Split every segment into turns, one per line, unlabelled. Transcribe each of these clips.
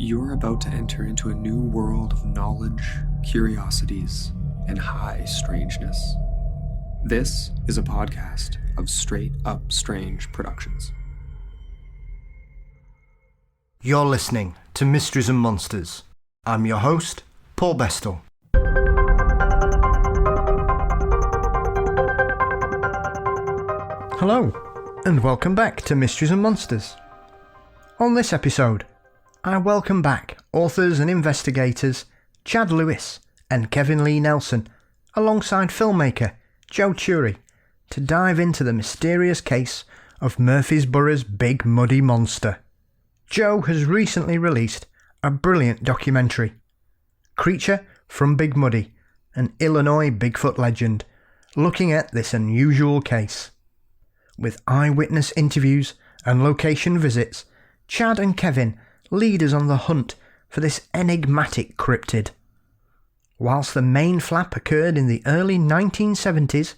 You're about to enter into a new world of knowledge, curiosities, and high strangeness. This is a podcast of Straight Up Strange Productions.
You're listening to Mysteries and Monsters. I'm your host, Paul Bestel. Hello, and welcome back to Mysteries and Monsters. On this episode, I welcome back authors and investigators Chad Lewis and Kevin Lee Nelson, alongside filmmaker Joe Tury, to dive into the mysterious case of Murphysboro's Big Muddy Monster. Joe has recently released a brilliant documentary, Creature from Big Muddy, an Illinois Bigfoot Legend, looking at this unusual case. With eyewitness interviews and location visits, Chad and Kevin lead us on the hunt for this enigmatic cryptid. Whilst the main flap occurred in the early 1970s,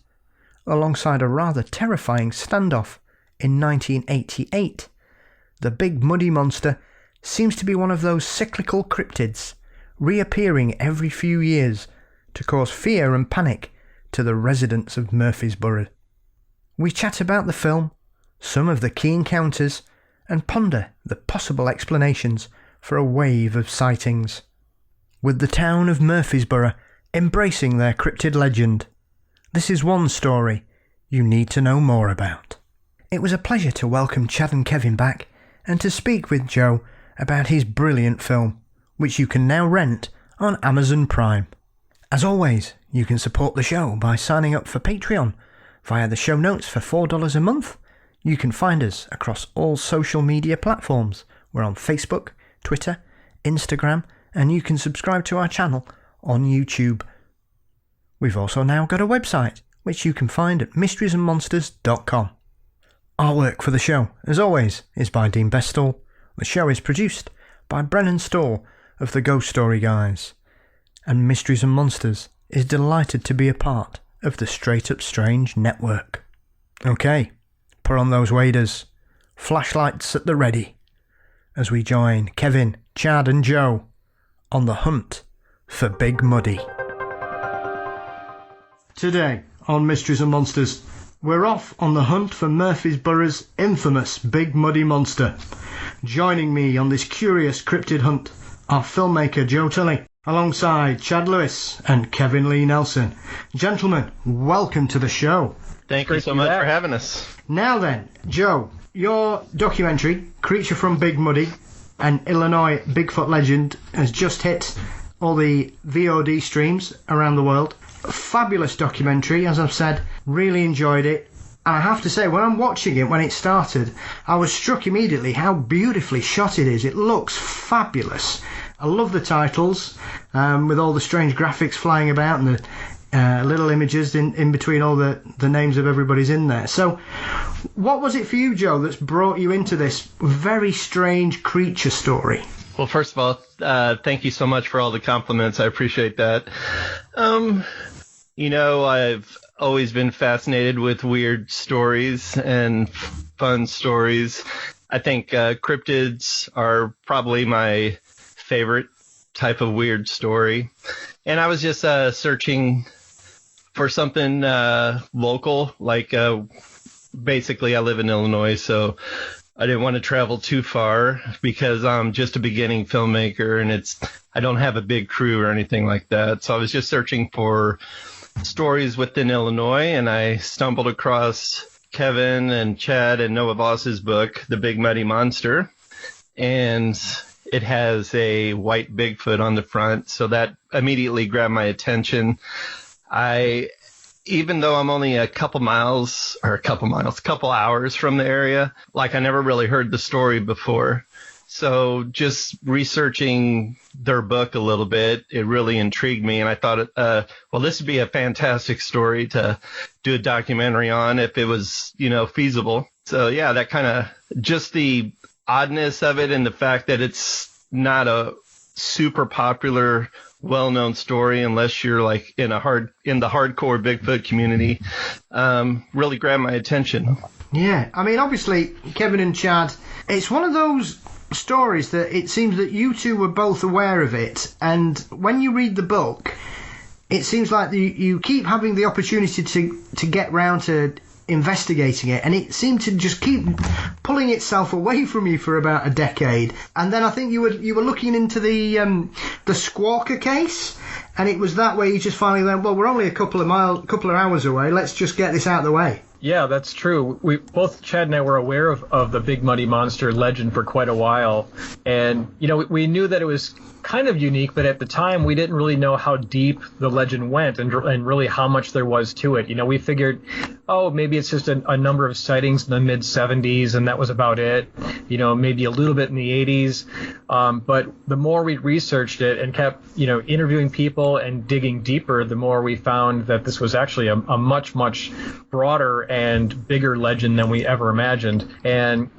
alongside a rather terrifying standoff in 1988, the Big Muddy Monster seems to be one of those cyclical cryptids, reappearing every few years to cause fear and panic to the residents of Murphysboro. We chat about the film, some of the key encounters, and ponder the possible explanations for a wave of sightings. With the town of Murphysboro embracing their cryptid legend, this is one story you need to know more about. It was a pleasure to welcome Chad and Kevin back and to speak with Joe about his brilliant film, which you can now rent on Amazon Prime. As always, you can support the show by signing up for Patreon via the show notes for $4 a month. You can find us across all social media platforms. We're on Facebook, Twitter, Instagram, and you can subscribe to our channel on YouTube. We've also now got a website, which you can find at mysteriesandmonsters.com. Artwork for the show, as always, is by Dean Bestel. The show is produced by Brennan Storr of the Ghost Story Guys. And Mysteries and Monsters is delighted to be a part of the Straight Up Strange network. Okay, put on those waders, flashlights at the ready, as we join Kevin, Chad and Joe on the hunt for Big Muddy. Today on Mysteries and Monsters, we're off on the hunt for Murphysboro's infamous Big Muddy Monster. Joining me on this curious cryptid hunt are filmmaker Joe Tury, alongside Chad Lewis and Kevin Lee Nelson. Gentlemen, welcome to the show.
Thank you so much for having us.
Now then, Joe, your documentary, Creature from Big Muddy, an Illinois Bigfoot Legend, has just hit all the VOD streams around the world. A fabulous documentary, as I've said, really enjoyed it. And I have to say, when I'm watching it, when it started, I was struck immediately how beautifully shot it is. It looks fabulous. I love the titles, with all the strange graphics flying about and the little images in between all the names of everybody's in there. So, what was it for you, Joe, that's brought you into this very strange creature story?
Well, first of all, thank you so much for all the compliments. I appreciate that. I've always been fascinated with weird stories and fun stories. I think cryptids are probably my favorite type of weird story. And I was just searching for something local, like basically I live in Illinois, so I didn't want to travel too far because I'm just a beginning filmmaker and I don't have a big crew or anything like that. So I was just searching for stories within Illinois, and I stumbled across Kevin and Chad and Noah Voss's book, The Big Muddy Monster, and it has a white Bigfoot on the front, so that immediately grabbed my attention. Even though I'm only a couple hours from the area, I never really heard the story before. So just researching their book a little bit, it really intrigued me. And I thought, this would be a fantastic story to do a documentary on if it was, feasible. So yeah, that kind of just the oddness of it and the fact that it's not a super popular, well-known story unless you're in the hardcore Bigfoot community, really grabbed my attention.
Yeah, I mean, obviously, Kevin and Chad, it's one of those stories that it seems that you two were both aware of it, and when you read the book, it seems like you keep having the opportunity to get round to investigating it, and it seemed to just keep pulling itself away from you for about a decade. And then I think you were looking into the Squawker case, and it was that way you just finally went, well, we're only a couple of hours away, let's just get this out of the way.
Yeah, that's true. We both, Chad and I, were aware of the Big Muddy Monster legend for quite a while, and we knew that it was kind of unique, but at the time we didn't really know how deep the legend went and really how much there was to it. We figured, oh, maybe it's just a number of sightings in the mid 70s and that was about it. Maybe a little bit in the 80s. But the more we researched it and kept, interviewing people and digging deeper, the more we found that this was actually a much, much broader and bigger legend than we ever imagined. And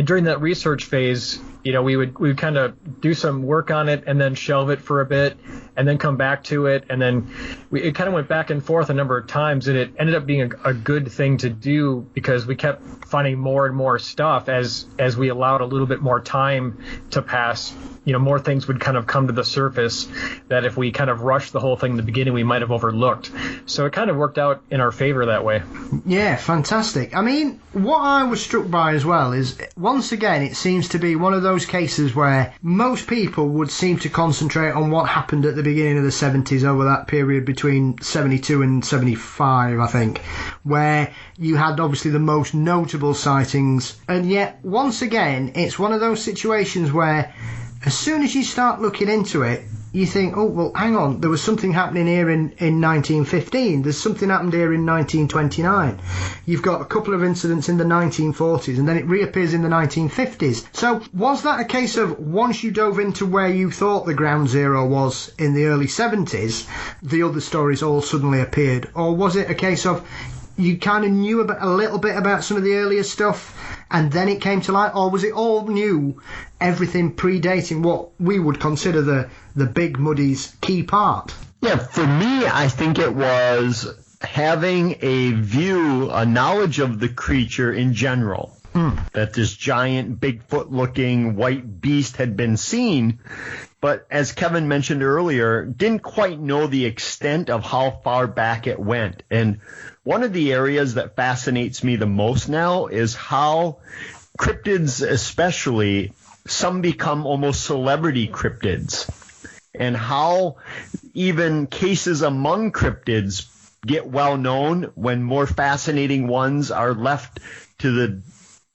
during that research phase, we would kind of do some work on it and then shelve it for a bit and then come back to it. And then it kind of went back and forth a number of times, and it ended up being a good thing to do because we kept finding more and more stuff as we allowed a little bit more time to pass. More things would kind of come to the surface that if we kind of rushed the whole thing in the beginning, we might have overlooked. So it kind of worked out in our favor that way.
Yeah, fantastic. I mean, what I was struck by as well is, once again, it seems to be one of those cases where most people would seem to concentrate on what happened at the beginning of the 70s over that period between 72 and 75, I think, where you had obviously the most notable sightings. And yet, once again, it's one of those situations where as soon as you start looking into it, you think, oh, well, hang on, there was something happening here in 1915. There's something happened here in 1929. You've got a couple of incidents in the 1940s, and then it reappears in the 1950s. So was that a case of once you dove into where you thought the ground zero was in the early 70s, the other stories all suddenly appeared? Or was it a case of you kind of knew a little bit about some of the earlier stuff, and then it came to light? Or was it all new, everything predating what we would consider the Big Muddy's key part?
Yeah, for me, I think it was having a knowledge of the creature in general. That this giant Bigfoot-looking white beast had been seen, but as Kevin mentioned earlier, didn't quite know the extent of how far back it went. And one of the areas that fascinates me the most now is how cryptids, especially, some become almost celebrity cryptids, and how even cases among cryptids get well known when more fascinating ones are left to the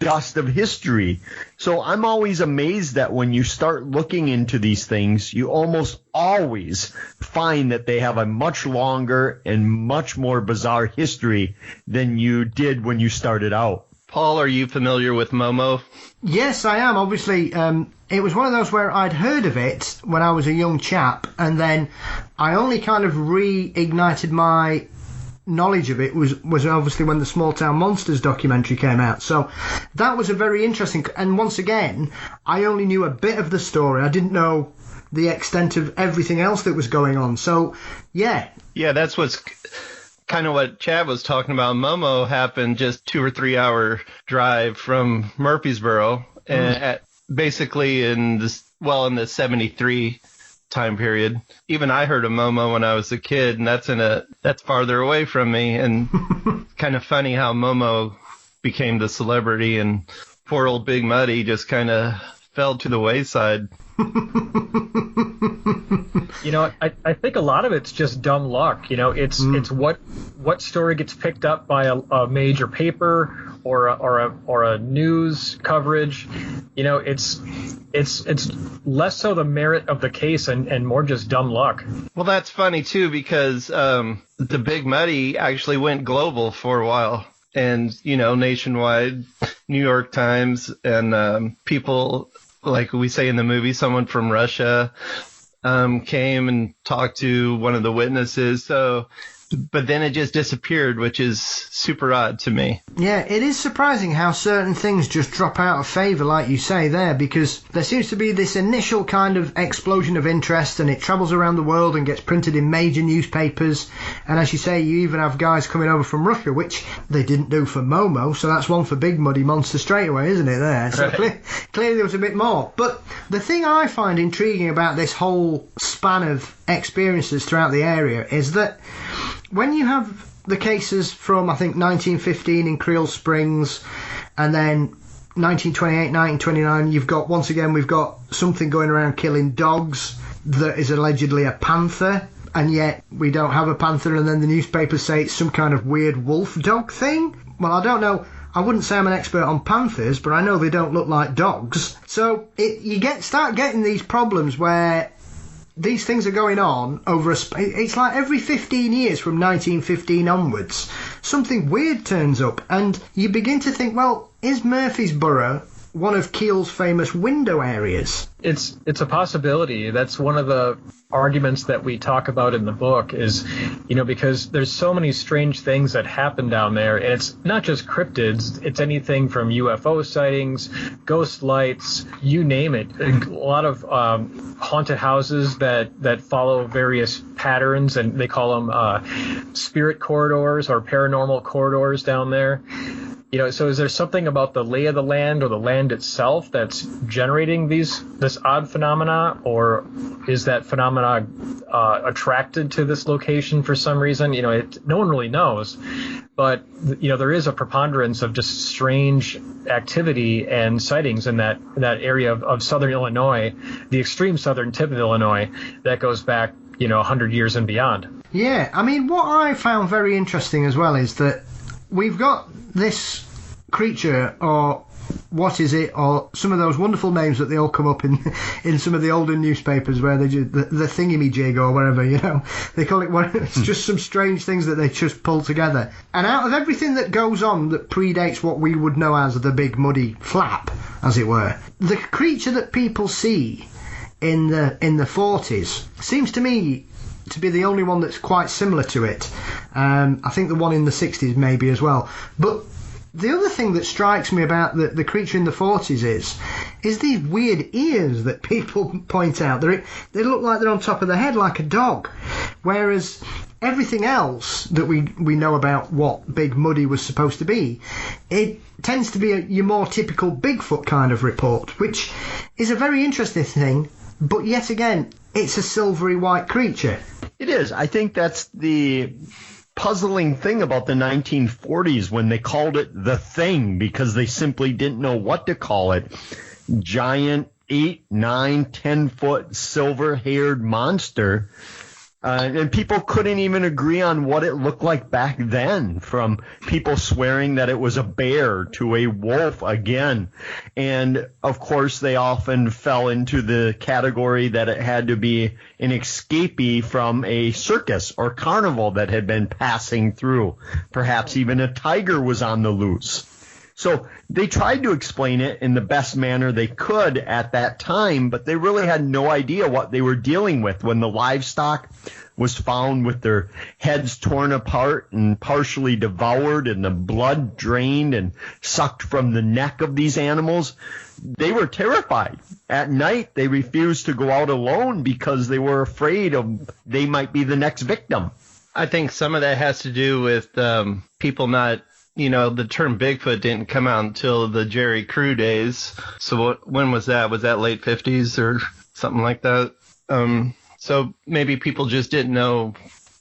dust of history. So I'm always amazed that when you start looking into these things, you almost always find that they have a much longer and much more bizarre history than you did when you started out.
Paul, are you familiar with Momo?
Yes, I am. Obviously, it was one of those where I'd heard of it when I was a young chap, and then I only kind of reignited my knowledge of it was obviously when the Small Town Monsters documentary came out. So that was a very interesting, and once again, I only knew a bit of the story. I didn't know the extent of everything else that was going on. So yeah, that's
what's kind of what Chad was talking about. Momo happened just 2 or 3 hour drive from Murphysboro, and basically in the 73 time period. Even I heard of Momo when I was a kid, and that's farther away from me. And kind of funny how Momo became the celebrity, and poor old Big Muddy just kind of fell to the wayside.
I think a lot of it's just dumb luck. It's what story gets picked up by a major paper or a news coverage. It's less so the merit of the case and more just dumb luck.
Well, that's funny too, because the Big Muddy actually went global for a while, and nationwide, New York Times and people, like we say in the movie, someone from Russia came and talked to one of the witnesses. But then it just disappeared, which is super odd to me.
Yeah, it is surprising how certain things just drop out of favour, like you say there, because there seems to be this initial kind of explosion of interest, and it travels around the world and gets printed in major newspapers, And as you say, you even have guys coming over from Russia, which they didn't do for Momo, so that's one for Big Muddy Monster straight away, isn't it, there? So clearly there was a bit more. But the thing I find intriguing about this whole span of experiences throughout the area is that when you have the cases from, I think, 1915 in Creel Springs, and then 1928, 1929, we've got something going around killing dogs that is allegedly a panther, and yet we don't have a panther, and then the newspapers say it's some kind of weird wolf dog thing. Well, I don't know. I wouldn't say I'm an expert on panthers, but I know they don't look like dogs. So start getting these problems where these things are going on over it's like every 15 years from 1915 onwards, something weird turns up, and you begin to think, well, is Murphysboro one of Keel's famous window areas?
It's a possibility. That's one of the arguments that we talk about in the book is, because there's so many strange things that happen down there, and it's not just cryptids, it's anything from UFO sightings, ghost lights, you name it. A lot of haunted houses that follow various patterns, and they call them spirit corridors or paranormal corridors down there. So is there something about the lay of the land or the land itself that's generating this odd phenomena, or is that phenomena attracted to this location for some reason? No one really knows, but there is a preponderance of just strange activity and sightings in that area of southern Illinois, the extreme southern tip of Illinois, that goes back 100 years and beyond.
Yeah, I mean, what I found very interesting as well is that we've got this creature, or what is it, or some of those wonderful names that they all come up in some of the older newspapers where they do the thingamajig or whatever, they call it. It's just some strange things that they just pull together. And out of everything that goes on that predates what we would know as the Big Muddy Flap, as it were, the creature that people see in the 40s seems to me to be the only one that's quite similar to it. I think the one in the 60s maybe as well. But the other thing that strikes me about the creature in the 40s is these weird ears that people point out. They look like they're on top of the head like a dog, whereas everything else that we know about what Big Muddy was supposed to be, it tends to be your more typical Bigfoot kind of report, which is a very interesting thing, but yet again, it's a silvery white creature.
It is. I think that's the puzzling thing about the 1940s when they called it the Thing, because they simply didn't know what to call it. Giant 8, 9, 10-foot silver-haired monster. And people couldn't even agree on what it looked like back then, from people swearing that it was a bear to a wolf again. And, of course, they often fell into the category that it had to be an escapee from a circus or carnival that had been passing through. Perhaps even a tiger was on the loose. So they tried to explain it in the best manner they could at that time, but they really had no idea what they were dealing with when the livestock was found with their heads torn apart and partially devoured and the blood drained and sucked from the neck of these animals. They were terrified. At night, they refused to go out alone because they were afraid they might be the next victim.
I think some of that has to do with people not, the term Bigfoot didn't come out until the Jerry Crew days. So when was that? Was that late 50s or something like that? So maybe people just didn't know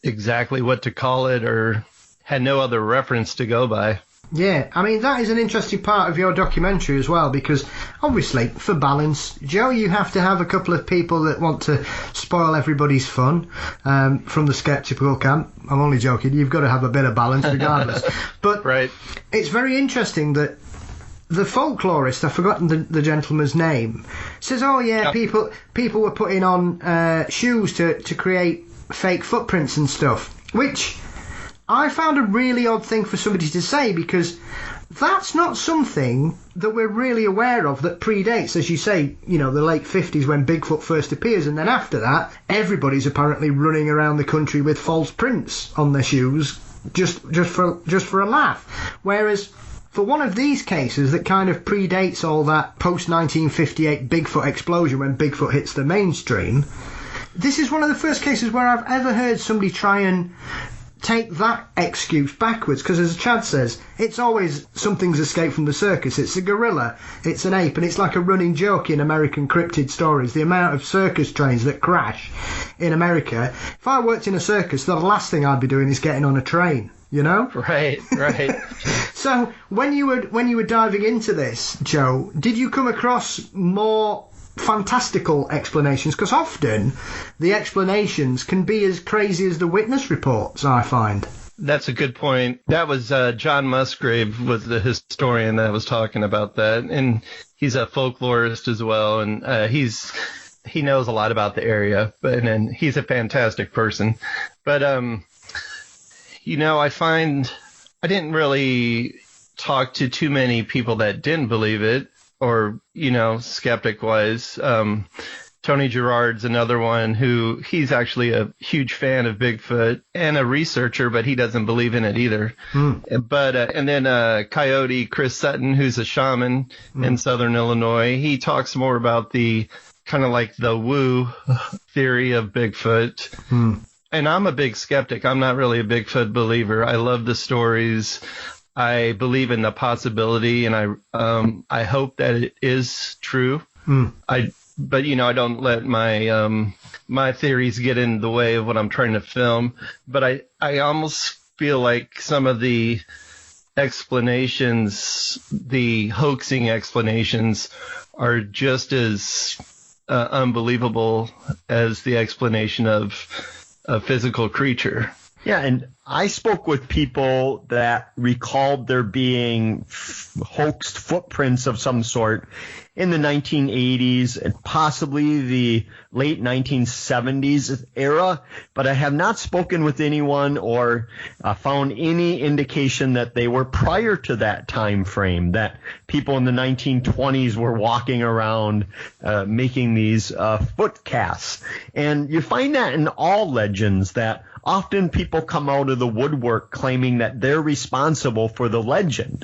exactly what to call it or had no other reference to go by.
Yeah, I mean, that is an interesting part of your documentary as well, because obviously, for balance, Joe, you have to have a couple of people that want to spoil everybody's fun from the skeptical camp. I'm only joking. You've got to have a bit of balance regardless. But
right.
It's very interesting that the folklorist, I've forgotten the gentleman's name, says, oh yeah, yep. people were putting on shoes to create fake footprints and stuff, which I found a really odd thing for somebody to say, because that's not something that we're really aware of that predates, as you say, the late 50s when Bigfoot first appears, and then after that, everybody's apparently running around the country with false prints on their shoes just for a laugh. Whereas for one of these cases that kind of predates all that post-1958 Bigfoot explosion when Bigfoot hits the mainstream, this is one of the first cases where I've ever heard somebody try and take that excuse backwards, because as Chad says, it's always something's escaped from the circus. It's a gorilla, it's an ape, and it's like a running joke in American cryptid stories. The amount of circus trains that crash in America. If I worked in a circus, the last thing I'd be doing is getting on a train, you know?
Right.
So when you were diving into this, Joe, did you come across more fantastical explanations? Because often the explanations can be as crazy as the witness reports, I find.
That's a good point. That was John Musgrave was the historian that was talking about that, and he's a folklorist as well, and he knows a lot about the area, and he's a fantastic person. But I find I didn't really talk to too many people that didn't believe it, or, skeptic-wise. Tony Gerard's another one he's actually a huge fan of Bigfoot and a researcher, but he doesn't believe in it either. But and then Coyote Chris Sutton, who's a shaman in Southern Illinois, he talks more about the kind of like the woo theory of Bigfoot. And I'm a big skeptic. I'm not really a Bigfoot believer. I love the stories. I believe in the possibility, and I hope that it is true. But I don't let my theories get in the way of what I'm trying to film. But I almost feel like some of the explanations, the hoaxing explanations, are just as unbelievable as the explanation of a physical creature.
Yeah, and I spoke with people that recalled there being hoaxed footprints of some sort in the 1980s and possibly the late 1970s era, but I have not spoken with anyone or found any indication that they were prior to that time frame, that people in the 1920s were walking around making these foot casts. And you find that in all legends, that often people come out of the woodwork claiming that they're responsible for the legend.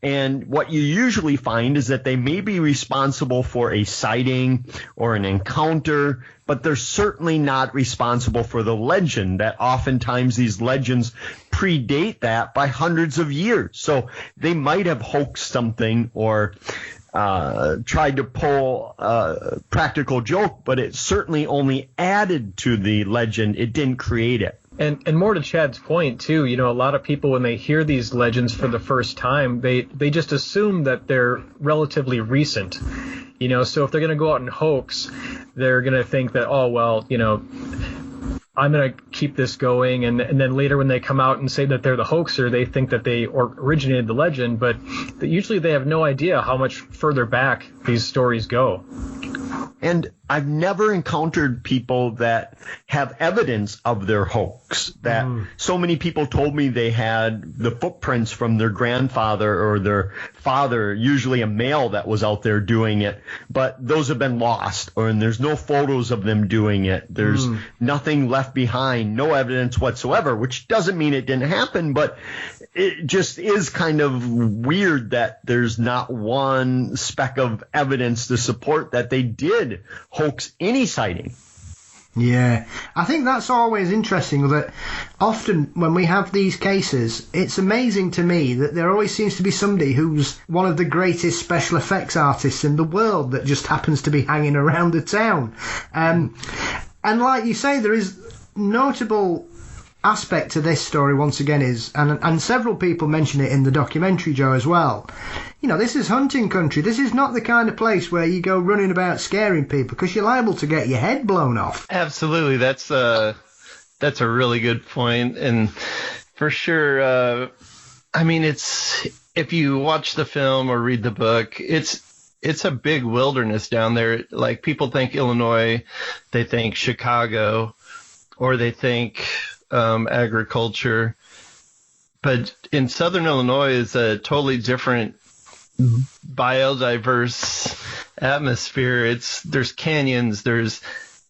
And what you usually find is that they may be responsible for a sighting or an encounter, but they're certainly not responsible for the legend, that oftentimes these legends predate that by hundreds of years. So they might have hoaxed something or tried to pull a practical joke, but it certainly only added to the legend. It didn't create it.
And more to Chad's point, too, a lot of people, when they hear these legends for the first time, they just assume that they're relatively recent. So if they're going to go out and hoax, they're going to think that, oh, well, I'm going to keep this going. And then later when they come out and say that they're the hoaxer, they think that they originated the legend. But usually they have no idea how much further back these stories go.
And I've never encountered people that have evidence of their hoax, that so many people told me they had the footprints from their grandfather or their father, usually a male that was out there doing it, but those have been lost, and there's no photos of them doing it. There's nothing left behind, no evidence whatsoever, which doesn't mean it didn't happen, but it just is kind of weird that there's not one speck of evidence to support that they did hoax any sighting.
Yeah, I think that's always interesting, that often when we have these cases, it's amazing to me that there always seems to be somebody who's one of the greatest special effects artists in the world that just happens to be hanging around the town. And like you say, there is notable aspect to this story once again is, and several people mention it in the documentary, Joe, as well, this is hunting country. This is not the kind of place where you go running about scaring people, because you're liable to get your head blown off.
Absolutely. That's a really good point. And for sure, it's, if you watch the film or read the book, it's a big wilderness down there. Like, people think Illinois, they think Chicago, or they think agriculture, but in Southern Illinois is a totally different biodiverse atmosphere. There's canyons, there's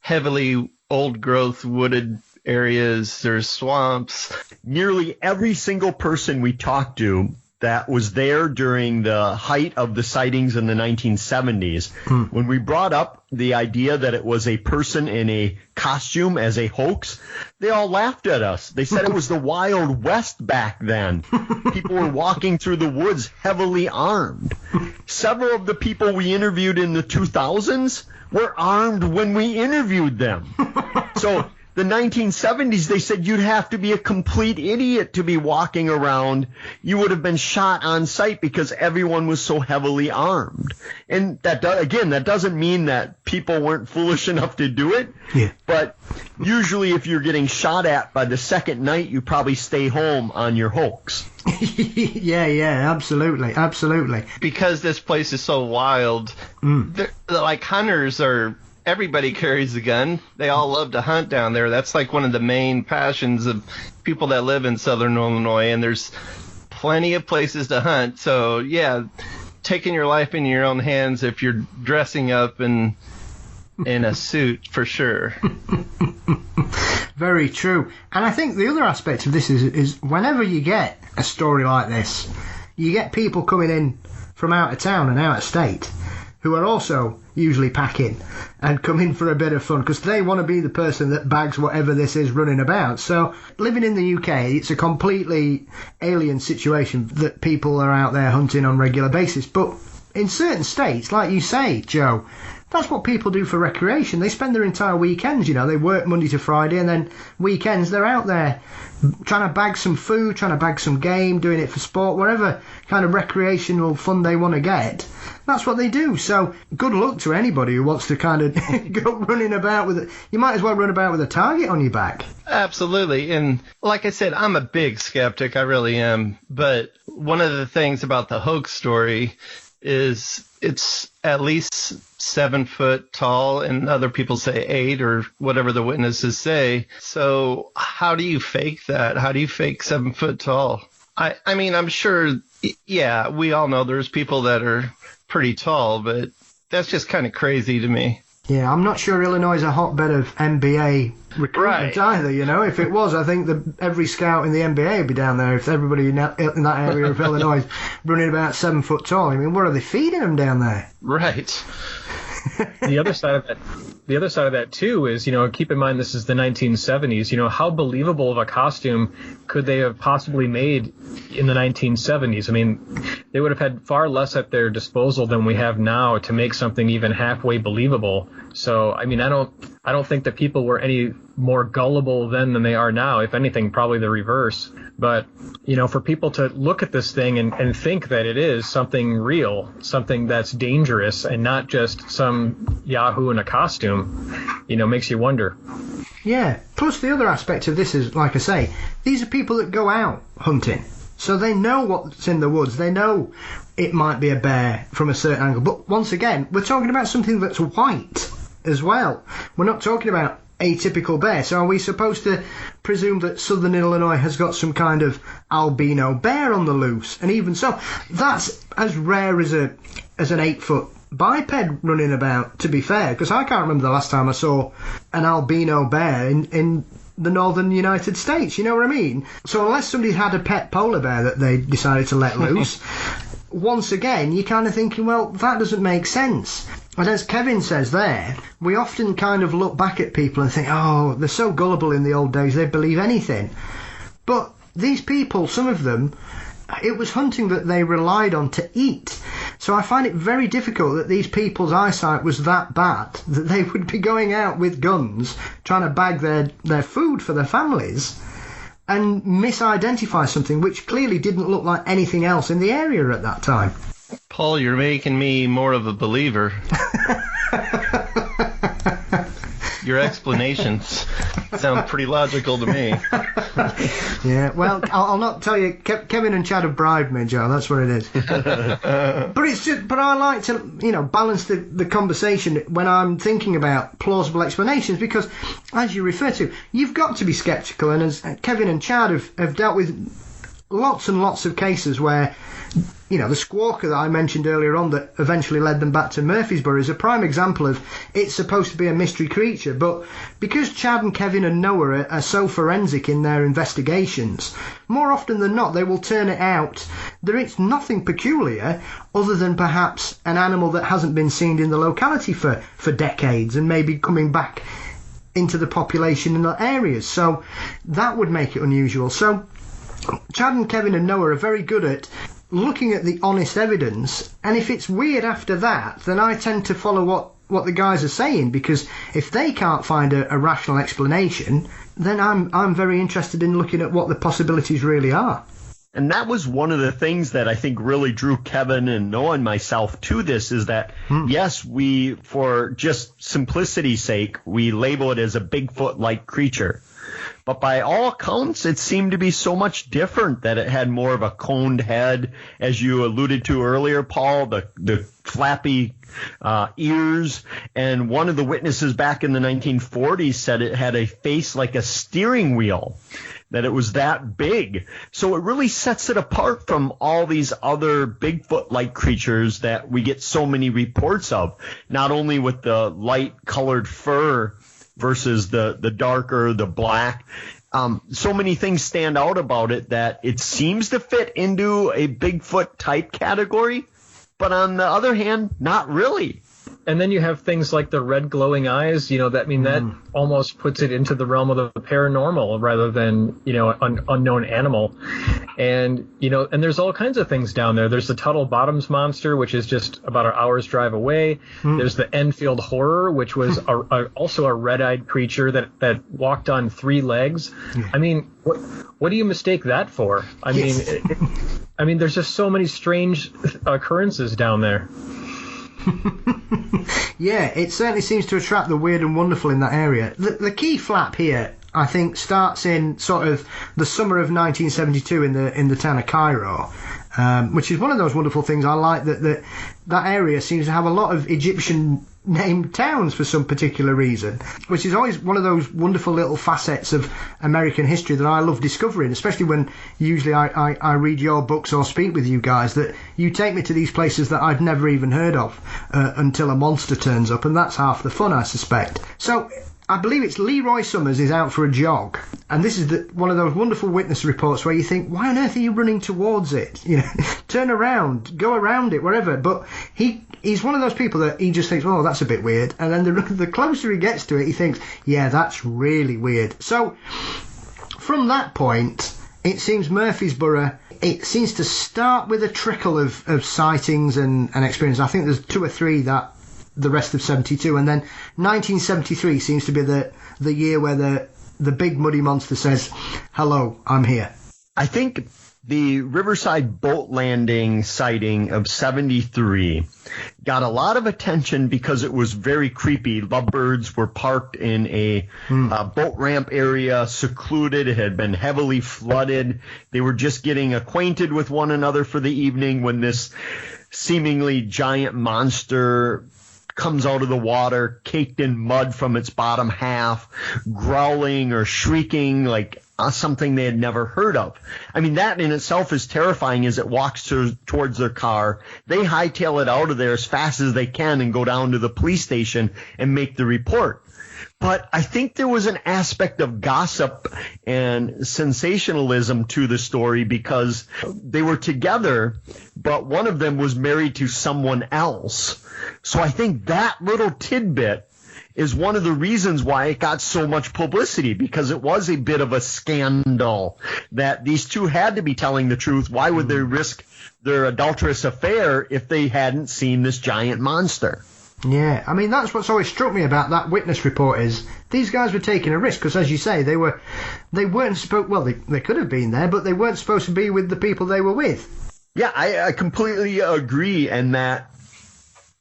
heavily old growth wooded areas, there's swamps.
Nearly every single person we talked to that was there during the height of the sightings in the 1970s. When we brought up the idea that it was a person in a costume as a hoax, they all laughed at us. They said it was the Wild West back then. People were walking through the woods heavily armed. Several of the people we interviewed in the 2000s were armed when we interviewed them. So the 1970s, they said you'd have to be a complete idiot to be walking around. You would have been shot on sight because everyone was so heavily armed. And that doesn't mean that people weren't foolish enough to do it.
Yeah.
But usually if you're getting shot at by the second night, you probably stay home on your hoax.
yeah, absolutely.
Because this place is so wild, they're like hunters are. Everybody carries a gun. They all love to hunt down there. That's like one of the main passions of people that live in southern Illinois, and there's plenty of places to hunt. So, yeah, taking your life in your own hands if you're dressing up in a suit, for sure.
Very true. And I think the other aspect of this is whenever you get a story like this, you get people coming in from out of town and out of state who are also usually packing and come in for a bit of fun because they want to be the person that bags whatever this is running about. So living in the UK, it's a completely alien situation that people are out there hunting on a regular basis. But in certain states, like you say, Joe, that's what people do for recreation. They spend their entire weekends, they work Monday to Friday, and then weekends they're out there trying to bag some food, trying to bag some game, doing it for sport, whatever kind of recreational fun they want to get. That's what they do. So good luck to anybody who wants to kind of go running about with it. You might as well run about with a target on your back.
Absolutely. And like I said, I'm a big skeptic. I really am. But one of the things about the hoax story is it's at least 7 foot tall, and other people say 8 or whatever the witnesses say. So how do you fake that? How do you fake 7 foot tall? I mean, I'm sure, yeah, we all know there's people that are pretty tall, but that's just kind of crazy to me.
Yeah, I'm not sure Illinois is a hotbed of NBA recruitment either, If it was, I think every scout in the NBA would be down there if everybody in that area of Illinois is running about 7 foot tall. I mean, what are they feeding them down there?
Right.
The other side of that too is, keep in mind this is the 1970s. How believable of a costume could they have possibly made in the 1970s? I mean, they would have had far less at their disposal than we have now to make something even halfway believable. So, I mean, I don't think that people were any more gullible then than they are now. If anything, probably the reverse. But, for people to look at this thing and think that it is something real, something that's dangerous and not just some Yahoo in a costume, makes you wonder.
Yeah. Plus the other aspect of this is, like I say, these are people that go out hunting. So they know what's in the woods. They know it might be a bear from a certain angle. But once again, we're talking about something that's white as well. We're not talking about a typical bear. So are we supposed to presume that southern Illinois has got some kind of albino bear on the loose? And even so, that's as rare as an 8 foot biped running about, to be fair, because I can't remember the last time I saw an albino bear in the northern United States, you know what I mean? So unless somebody had a pet polar bear that they decided to let loose, once again, you're kind of thinking, well, that doesn't make sense. And as Kevin says there, we often kind of look back at people and think, oh, they're so gullible in the old days, they'd believe anything. But these people, some of them, it was hunting that they relied on to eat. So I find it very difficult that these people's eyesight was that bad that they would be going out with guns trying to bag their food for their families and misidentify something which clearly didn't look like anything else in the area at that time.
Paul, you're making me more of a believer. Your explanations sound pretty logical to me.
Yeah, well, I'll not tell you. Kevin and Chad have bribed me, Joe. That's what it is. But I like to, balance the conversation when I'm thinking about plausible explanations, because, as you refer to, you've got to be sceptical. And as Kevin and Chad have dealt with lots and lots of cases where the squawker that I mentioned earlier on that eventually led them back to Murphysboro is a prime example of it's supposed to be a mystery creature, but because Chad and Kevin and Noah are so forensic in their investigations, more often than not they will turn it out that it's nothing peculiar other than perhaps an animal that hasn't been seen in the locality for decades and maybe coming back into the population in the areas. So that would make it unusual. So Chad and Kevin and Noah are very good at looking at the honest evidence, and if it's weird after that, then I tend to follow what the guys are saying, because if they can't find a rational explanation, then I'm very interested in looking at what the possibilities really are.
And that was one of the things that I think really drew Kevin and Noah and myself to this, is that, yes, we, for just simplicity's sake, we label it as a Bigfoot-like creature. But by all accounts, it seemed to be so much different, that it had more of a coned head, as you alluded to earlier, Paul, the flappy ears. And one of the witnesses back in the 1940s said it had a face like a steering wheel, that it was that big. So it really sets it apart from all these other Bigfoot-like creatures that we get so many reports of, not only with the light-colored fur versus the darker, the black. So many things stand out about it that it seems to fit into a Bigfoot type category, but on the other hand, not really.
And then you have things like the red glowing eyes, that almost puts it into the realm of the paranormal rather than, an unknown animal. And, and there's all kinds of things down there. There's the Tuttle Bottoms monster, which is just about an hour's drive away. There's the Enfield Horror, which was also a red-eyed creature that walked on 3 legs. I mean, what do you mistake that for? I mean, there's just so many strange occurrences down there.
Yeah, it certainly seems to attract the weird and wonderful in that area. The key flap here, I think, starts in sort of the summer of 1972 in the town of Cairo, which is one of those wonderful things. I like that area seems to have a lot of Egyptian named towns for some particular reason, which is always one of those wonderful little facets of American history that I love discovering, especially when usually I read your books or speak with you guys, that you take me to these places that I'd never even heard of until a monster turns up, and that's half the fun, I suspect. So I believe it's Leroy Summers is out for a jog, and this is one of those wonderful witness reports where you think, why on earth are you running towards it? Turn around, go around it, wherever. But he's one of those people that he just thinks, oh, that's a bit weird, and then the closer he gets to it, he thinks, yeah, that's really weird. So from that point, it seems Murphysboro, it seems to start with a trickle of sightings and experience. I think there's 2 or 3 that the rest of 72, and then 1973 seems to be the year where the big muddy monster says, hello, I'm here.
I think the Riverside boat landing sighting of 73 got a lot of attention because it was very creepy. Lovebirds were parked in a boat ramp area, secluded. It had been heavily flooded. They were just getting acquainted with one another for the evening when this seemingly giant monster comes out of the water, caked in mud from its bottom half, growling or shrieking like something they had never heard of. I mean, that in itself is terrifying as it walks towards their car. They hightail it out of there as fast as they can and go down to the police station and make the report. But I think there was an aspect of gossip and sensationalism to the story because they were together, but one of them was married to someone else. So I think that little tidbit is one of the reasons why it got so much publicity, because it was a bit of a scandal that these two had to be telling the truth. Why would they risk their adulterous affair if they hadn't seen this giant monster?
Yeah, I mean, that's what's always struck me about that witness report is these guys were taking a risk because, as you say, they weren't supposed, well, they could have been there, but they weren't supposed to be with the people they were with.
Yeah, I completely agree, and that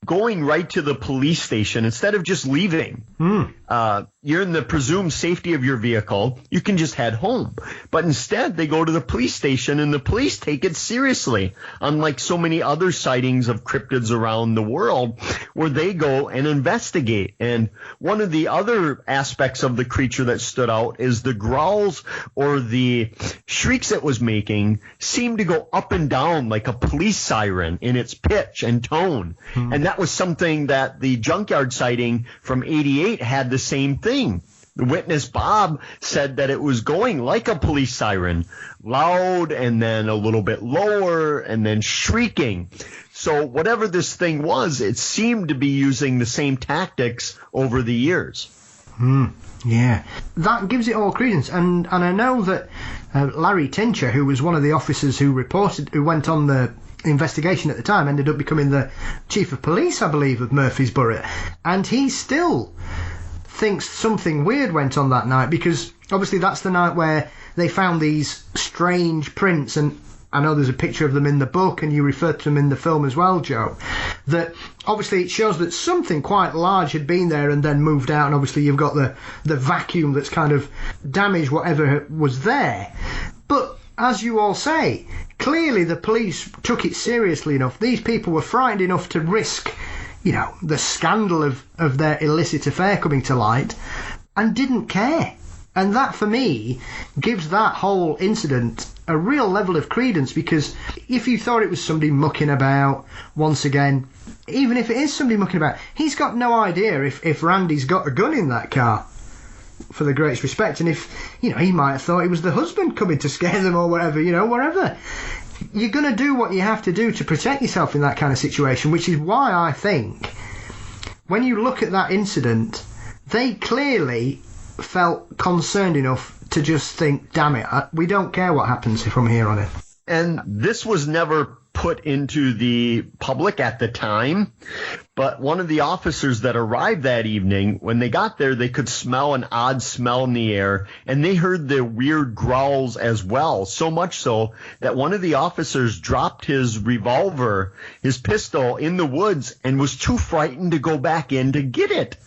going right to the police station instead of just leaving, You're in the presumed safety of your vehicle. You can just head home. But instead, they go to the police station, and the police take it seriously, unlike so many other sightings of cryptids around the world, where they go and investigate. And one of the other aspects of the creature that stood out is the growls or the shrieks it was making seemed to go up and down like a police siren in its pitch and tone. And that was something that the junkyard sighting from 88 had the same thing. The witness, Bob, said that it was going like a police siren, loud and then a little bit lower and then shrieking. So whatever this thing was, it seemed to be using the same tactics over the years.
Yeah, that gives it all credence. And I know that Larry Tincher, who was one of the officers who went on the investigation at the time, ended up becoming the chief of police, I believe, of Murphysboro. And he still thinks something weird went on that night, because obviously that's the night where they found these strange prints, and I know there's a picture of them in the book and you referred to them in the film as well, Joe, that obviously it shows that something quite large had been there and then moved out, and obviously you've got the vacuum that's kind of damaged whatever was there. But as you all say, clearly the police took it seriously enough. These people were frightened enough to risk, you know, the scandal of their illicit affair coming to light, and didn't care. And that, for me, gives that whole incident a real level of credence, because if you thought it was somebody mucking about, once again, even if it is somebody mucking about, he's got no idea if Randy's got a gun in that car, for the greatest respect. And if, you know, he might have thought it was the husband coming to scare them or whatever, you know, whatever. You're going to do what you have to do to protect yourself in that kind of situation, which is why I think when you look at that incident, they clearly felt concerned enough to just think, damn it, we don't care what happens from here on in.
And this was never put into the public at the time, but one of the officers that arrived that evening, when they got there, they could smell an odd smell in the air, and they heard the weird growls as well, so much so that one of the officers dropped his revolver, his pistol, in the woods and was too frightened to go back in to get it.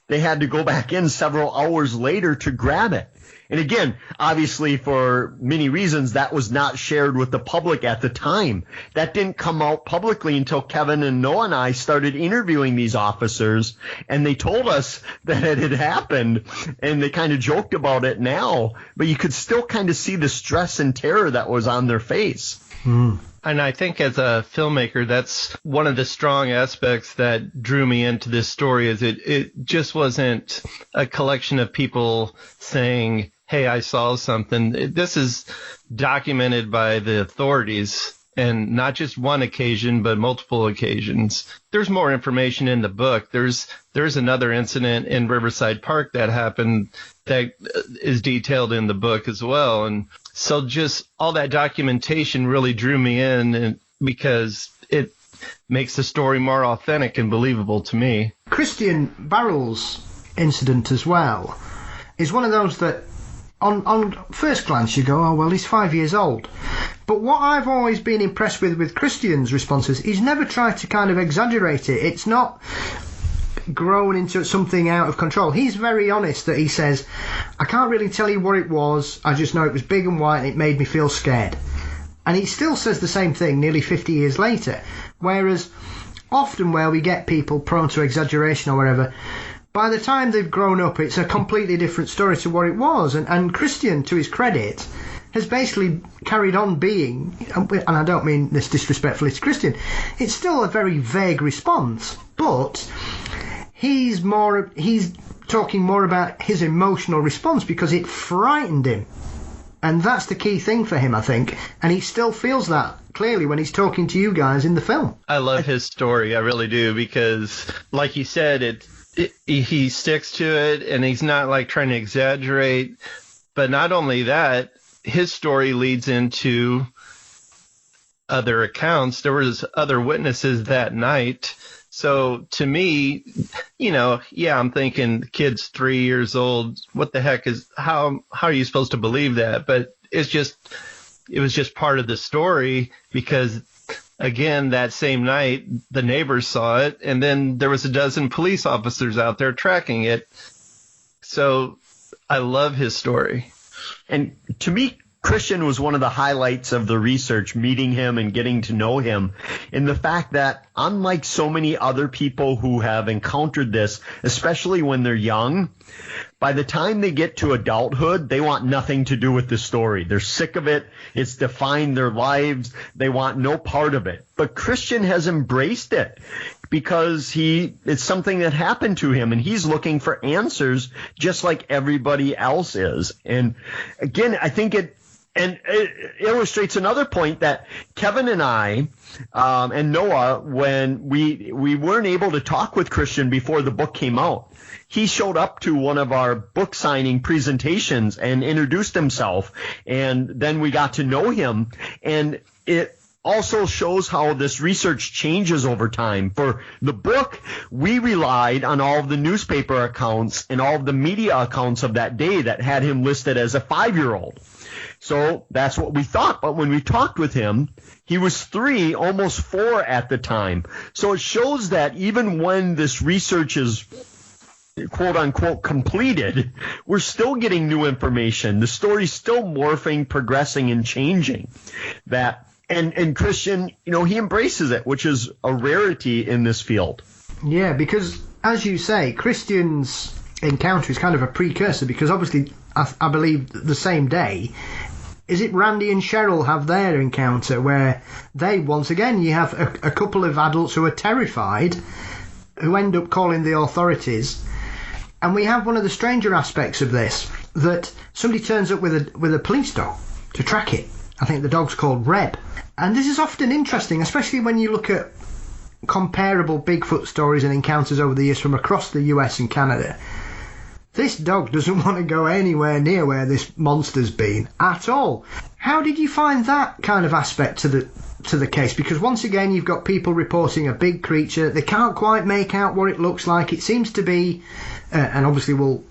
They had to go back in several hours later to grab it. And again, obviously for many reasons, that was not shared with the public at the time. That didn't come out publicly until Kevin and Noah and I started interviewing these officers, and they told us that it had happened, and they kind of joked about it now, but you could still kind of see the stress and terror that was on their face.
And I think as a filmmaker, that's one of the strong aspects that drew me into this story, is it just wasn't a collection of people saying, hey, I saw something. This is documented by the authorities, and not just one occasion, but multiple occasions. There's more information in the book. There's another incident in Riverside Park that happened that is detailed in the book as well. And so just all that documentation really drew me in, and because it makes the story more authentic and believable to me.
Christian Barrell's incident as well is one of those that on first glance you go, oh, well, he's 5 years old. But what I've always been impressed with Christian's responses, he's never tried to kind of exaggerate it. It's not grown into something out of control. He's very honest that he says, I can't really tell you what it was, I just know it was big and white and it made me feel scared. And he still says the same thing nearly 50 years later. Whereas often where we get people prone to exaggeration or whatever, by the time they've grown up, it's a completely different story to what it was. And Christian, to his credit, has basically carried on being, and I don't mean this disrespectfully to Christian, it's still a very vague response, but he's talking more about his emotional response because it frightened him. And that's the key thing for him, I think. And he still feels that clearly when he's talking to you guys in the film.
I love his story, I really do, because like you said, he sticks to it, and he's not like trying to exaggerate. But not only that, his story leads into other accounts. There was other witnesses that night. So to me, you know, yeah, I'm thinking the kid's 3 years old. What the heck how are you supposed to believe that? But it was just part of the story, because again, that same night, the neighbors saw it, and then there was a dozen police officers out there tracking it. So I love his story.
And to me, Christian was one of the highlights of the research, meeting him and getting to know him, in the fact that unlike so many other people who have encountered this, especially when they're young, by the time they get to adulthood, they want nothing to do with the story. They're sick of it. It's defined their lives. They want no part of it. But Christian has embraced it because it's something that happened to him, and he's looking for answers just like everybody else is. And again, I think it illustrates another point that Kevin and I and Noah, when we weren't able to talk with Christian before the book came out, he showed up to one of our book signing presentations and introduced himself, and then we got to know him. And it also shows how this research changes over time. For the book, we relied on all of the newspaper accounts and all of the media accounts of that day that had him listed as a 5-year-old. So that's what we thought. But when we talked with him, he was 3, almost 4 at the time. So it shows that even when this research is quote unquote completed, we're still getting new information. The story's still morphing, progressing, and changing. And Christian, he embraces it, which is a rarity in this field.
Yeah, because as you say, Christian's encounter is kind of a precursor, because obviously I believe the same day, is it Randy and Cheryl have their encounter where they, once again, you have a couple of adults who are terrified, who end up calling the authorities. And we have one of the stranger aspects of this, that somebody turns up with a police dog to track it. I think the dog's called Reb. And this is often interesting, especially when you look at comparable Bigfoot stories and encounters over the years from across the US and Canada. This dog doesn't want to go anywhere near where this monster's been at all. How did you find that kind of aspect to the case? Because once again, you've got people reporting a big creature. They can't quite make out what it looks like. It seems to be, and obviously we'll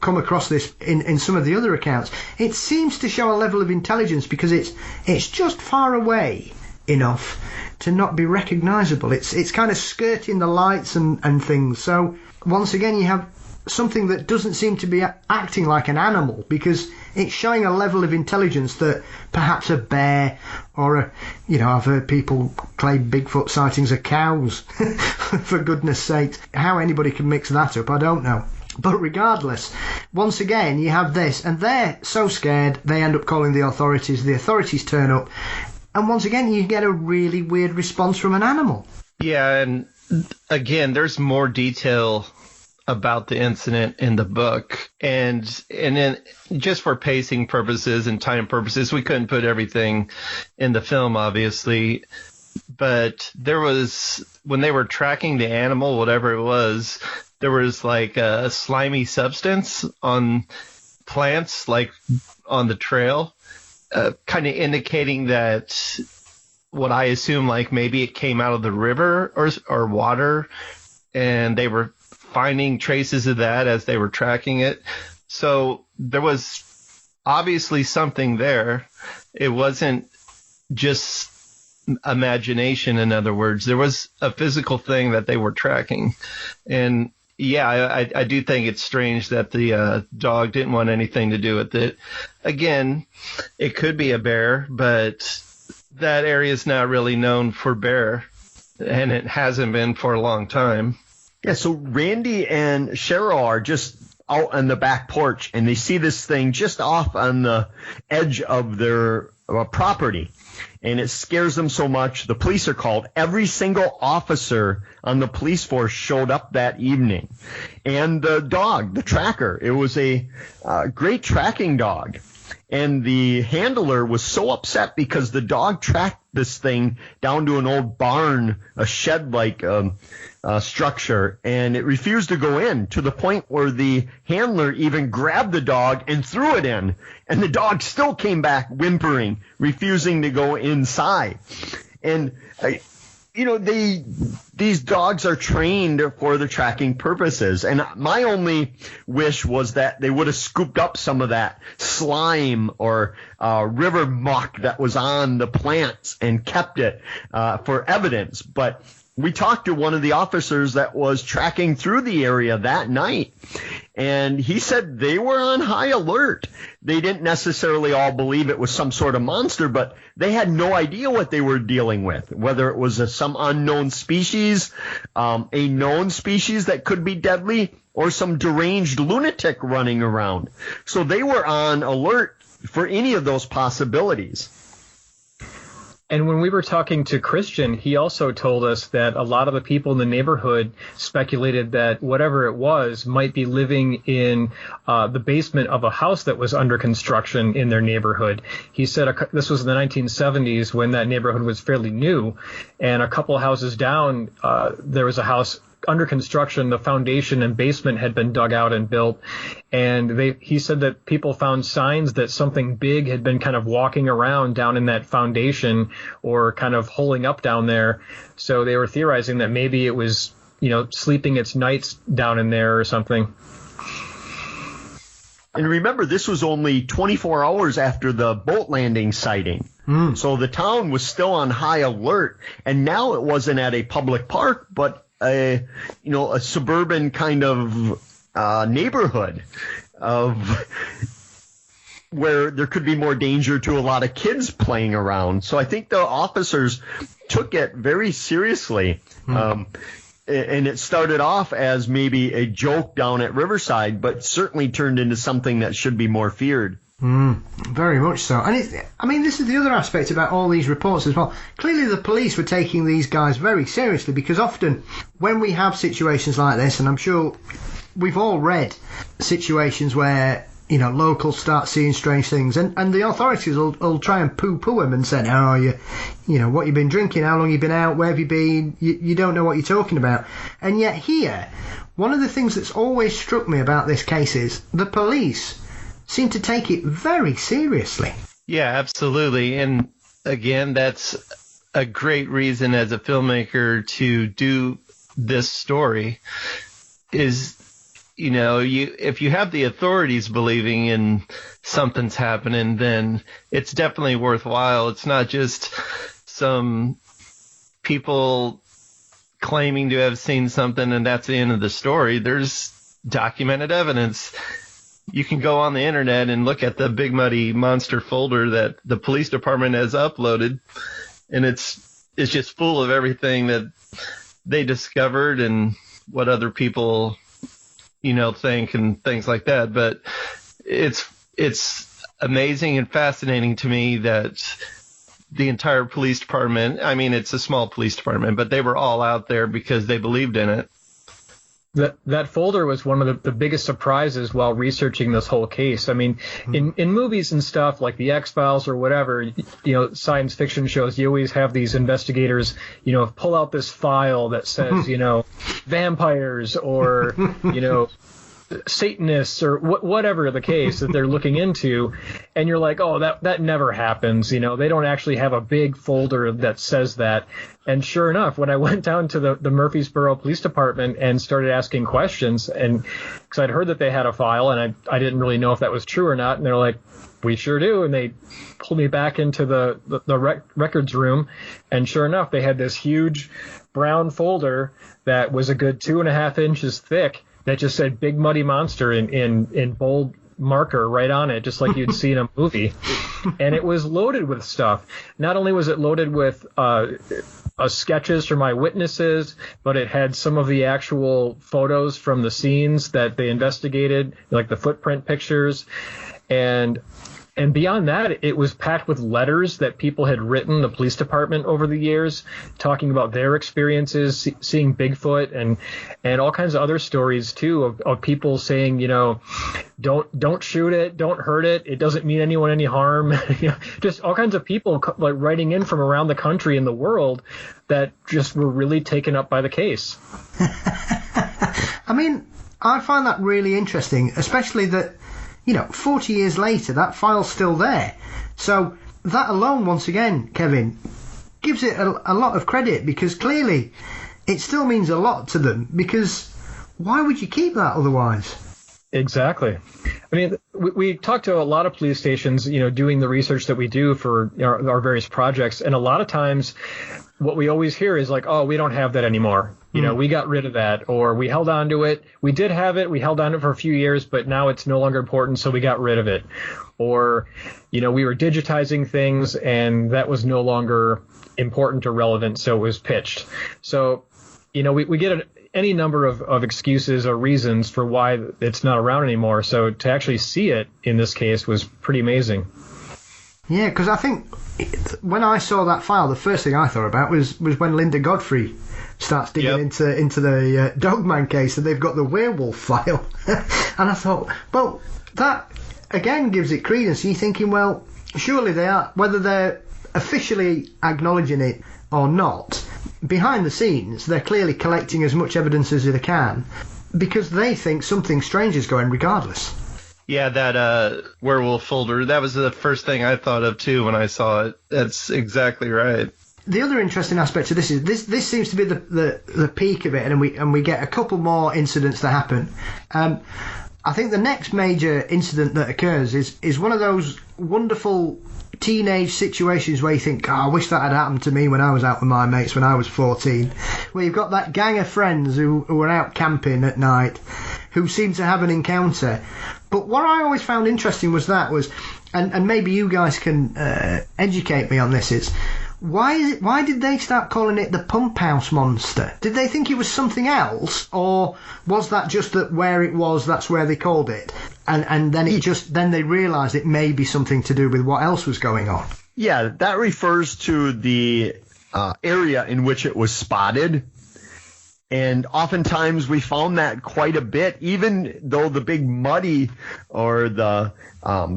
come across this in some of the other accounts, it seems to show a level of intelligence because it's just far away enough to not be recognisable. It's kind of skirting the lights and things. So once again, you have something that doesn't seem to be acting like an animal, because it's showing a level of intelligence that perhaps a bear or I've heard people claim Bigfoot sightings are cows. For goodness sake, how anybody can mix that up, I don't know. But regardless, once again, you have this, and they're so scared, they end up calling the authorities turn up, and once again, you get a really weird response from an animal.
Yeah, and again, there's more detail about the incident in the book, and then just for pacing purposes and time purposes, we couldn't put everything in the film, obviously, but there was, when they were tracking the animal, whatever it was, there was like a slimy substance on plants, like on the trail, kind of indicating that what I assume, like maybe it came out of the river or water, and they were finding traces of that as they were tracking it. So there was obviously something there. It wasn't just imagination, in other words. There was a physical thing that they were tracking. And yeah, I do think it's strange that the dog didn't want anything to do with it. Again, it could be a bear, but that area is not really known for bear, and it hasn't been for a long time.
Yeah, so Randy and Cheryl are just out on the back porch, and they see this thing just off on the edge of their property, and it scares them so much. The police are called. Every single officer on the police force showed up that evening, and the dog, the tracker, it was a great tracking dog. And the handler was so upset because the dog tracked this thing down to an old barn, a shed-like structure, and it refused to go in, to the point where the handler even grabbed the dog and threw it in. And the dog still came back whimpering, refusing to go inside. And, they these dogs are trained for the tracking purposes. And my only wish was that they would have scooped up some of that slime or river muck that was on the plants and kept it for evidence. But we talked to one of the officers that was tracking through the area that night, and he said they were on high alert. They didn't necessarily all believe it was some sort of monster, but they had no idea what they were dealing with, whether it was some unknown species, a known species that could be deadly, or some deranged lunatic running around. So they were on alert for any of those possibilities.
And when we were talking to Christian, he also told us that a lot of the people in the neighborhood speculated that whatever it was might be living in the basement of a house that was under construction in their neighborhood. He said this was in the 1970s when that neighborhood was fairly new, and a couple houses down, there was a house under construction. The foundation and basement had been dug out and built, and he said that people found signs that something big had been kind of walking around down in that foundation or kind of holing up down there. So they were theorizing that maybe it was, sleeping its nights down in there or something.
And remember, this was only 24 hours after the boat landing sighting. So the town was still on high alert, and now it wasn't at a public park, but a suburban kind of neighborhood of where there could be more danger to a lot of kids playing around. So I think the officers took it very seriously. And it started off as maybe a joke down at Riverside, but certainly turned into something that should be more feared.
Very much so. And this is the other aspect about all these reports as well. Clearly the police were taking these guys very seriously, because often when we have situations like this, and I'm sure we've all read situations where locals start seeing strange things, and the authorities will try and poo-poo them and say, what you've been drinking, how long you've been out, where have you been, you don't know what you're talking about. And yet here, one of the things that's always struck me about this case is the police seem to take it very seriously.
Yeah, absolutely. And again, that's a great reason as a filmmaker to do this story is, if you have the authorities believing in something's happening, then it's definitely worthwhile. It's not just some people claiming to have seen something and that's the end of the story. There's documented evidence. You can go on the internet and look at the Big Muddy Monster folder that the police department has uploaded, and it's just full of everything that they discovered and what other people, think and things like that. But it's amazing and fascinating to me that the entire police department, it's a small police department, but they were all out there because they believed in it.
That folder was one of the biggest surprises while researching this whole case. In movies and stuff like the X-Files or whatever, science fiction shows, you always have these investigators, pull out this file that says, vampires or, Satanists or whatever the case that they're looking into, and you're like, oh, that never happens. They don't actually have a big folder that says that. And sure enough, when I went down to the Murphysboro Police Department and started asking questions, and because I'd heard that they had a file, and I didn't really know if that was true or not, and they're like, we sure do. And they pulled me back into the records room, and sure enough, they had this huge brown folder that was a good 2.5 inches thick that just said Big Muddy Monster in bold marker right on it, just like you'd see in a movie. And it was loaded with stuff. Not only was it loaded with sketches from eyewitnesses, but it had some of the actual photos from the scenes that they investigated, like the footprint pictures. And beyond that, it was packed with letters that people had written the police department over the years, talking about their experiences seeing Bigfoot, and all kinds of other stories too of people saying, don't shoot it, don't hurt it, it doesn't mean anyone any harm. Just all kinds of people like writing in from around the country and the world that just were really taken up by the case.
I find that really interesting, especially that 40 years later, that file's still there. So that alone, once again, Kevin, gives it a lot of credit, because clearly, it still means a lot to them, because why would you keep that otherwise?
Exactly. I mean, we talk to a lot of police stations, doing the research that we do for our various projects. And a lot of times what we always hear is like, oh, we don't have that anymore. We got rid of that, or we held on to it. We did have it. We held on to it for a few years, but now it's no longer important, so we got rid of it. Or, we were digitizing things and that was no longer important or relevant, so it was pitched. So, we get any number of excuses or reasons for why it's not around anymore. So to actually see it in this case was pretty amazing.
Yeah, because I think when I saw that file, the first thing I thought about was when Linda Godfrey starts digging into the Dogman case, and they've got the werewolf file. And I thought, well, that again gives it credence. You're thinking, well, surely they are, whether they're officially acknowledging it or not, behind the scenes, they're clearly collecting as much evidence as they can, because they think something strange is going regardless.
Yeah, that werewolf folder, that was the first thing I thought of too when I saw it. That's exactly right.
The other interesting aspect of this is this seems to be the peak of it, and we get a couple more incidents that happen. I think the next major incident that occurs is one of those wonderful teenage situations where you think, I wish that had happened to me when I was out with my mates when I was 14, where you've got that gang of friends who are out camping at night, who seem to have an encounter. But what I always found interesting was and maybe you guys can educate me on this, is why did they start calling it the pump house monster? Did they think it was something else, or was that just that where it was, that's where they called it? And then they realised it may be something to do with what else was going on.
Yeah, that refers to the area in which it was spotted. And oftentimes we found that quite a bit, even though the Big Muddy or the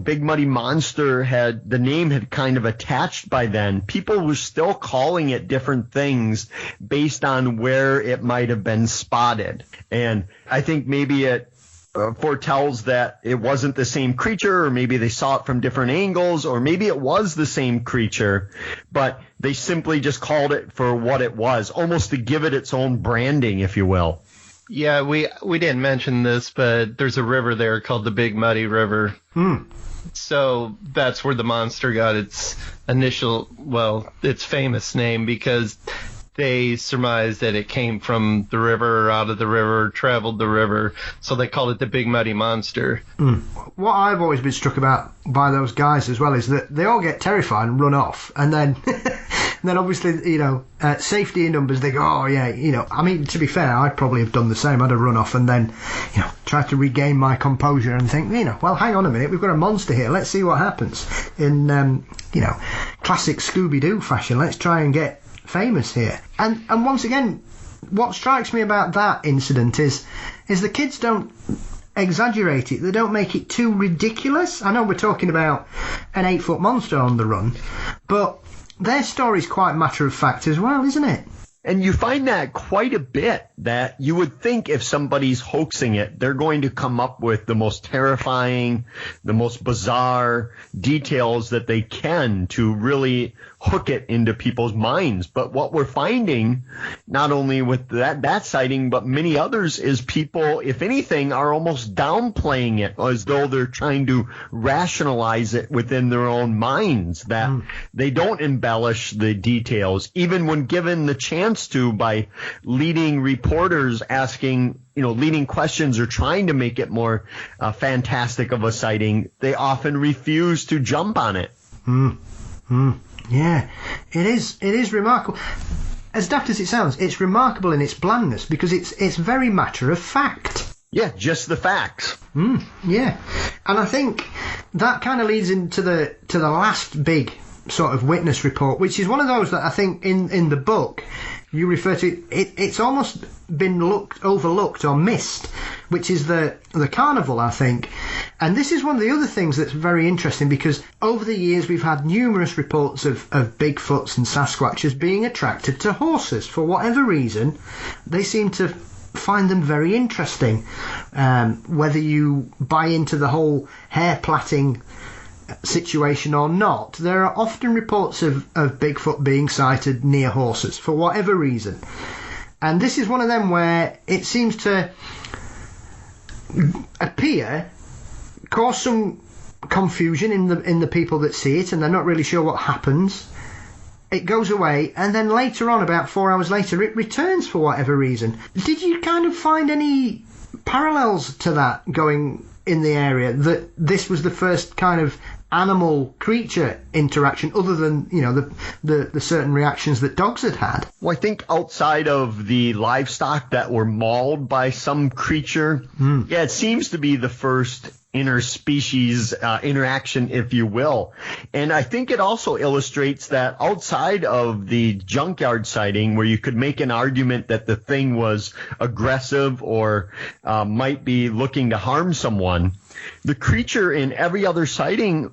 Big Muddy Monster the name had kind of attached by then. People were still calling it different things based on where it might have been spotted. And I think maybe it foretells that it wasn't the same creature, or maybe they saw it from different angles, or maybe it was the same creature, but they simply just called it for what it was, almost to give it its own branding, if you will.
Yeah, we didn't mention this, but there's a river there called the Big Muddy River. So that's where the monster got its its famous name, because they surmised that it came from the river, or out of the river, traveled the river, so they called it the Big Muddy Monster.
What I've always been struck about by those guys as well is that they all get terrified and run off, and then obviously, safety in numbers, they go, oh yeah, I mean, to be fair, I'd probably have done the same. I'd have run off and then, try to regain my composure and think, well, hang on a minute, we've got a monster here, let's see what happens. In, classic Scooby-Doo fashion, let's try and get famous here. And once again, what strikes me about that incident is the kids don't exaggerate it. They don't make it too ridiculous. I know we're talking about an 8-foot monster on the run, but their story's quite matter of fact as well, isn't it?
And you find that quite a bit, that you would think if somebody's hoaxing it, they're going to come up with the most terrifying, the most bizarre details that they can to really hook it into people's minds. But what we're finding, not only with that sighting, but many others, is people, if anything, are almost downplaying it as though they're trying to rationalize it within their own minds, that they don't embellish the details, even when given the chance to, by leading reporters asking, leading questions or trying to make it more fantastic of a sighting. They often refuse to jump on it.
Yeah, it is remarkable. As daft as it sounds, it's remarkable in its blandness, because it's very matter of fact.
Yeah, just the facts.
Yeah, and I think that kind of leads into the last big sort of witness report, which is one of those that I think in the book you refer to. It's almost been overlooked or missed, which is the carnival, I think. And this is one of the other things that's very interesting, because over the years we've had numerous reports of Bigfoots and Sasquatches being attracted to horses. For whatever reason, they seem to find them very interesting. Whether you buy into the whole hair plaiting situation or not, there are often reports of Bigfoot being sighted near horses for whatever reason. And this is one of them where it seems to appear, cause some confusion in the people that see it, and they're not really sure what happens. It goes away, and then later on, about 4 hours later, it returns for whatever reason. Did you kind of find any parallels to that going in the area, that this was the first kind of animal creature interaction, other than, you know, the certain reactions that dogs had had?
Well, I think outside of the livestock that were mauled by some creature, yeah, it seems to be the first interspecies interaction, if you will. And I think it also illustrates that outside of the junkyard sighting, where you could make an argument that the thing was aggressive or might be looking to harm someone, the creature in every other sighting,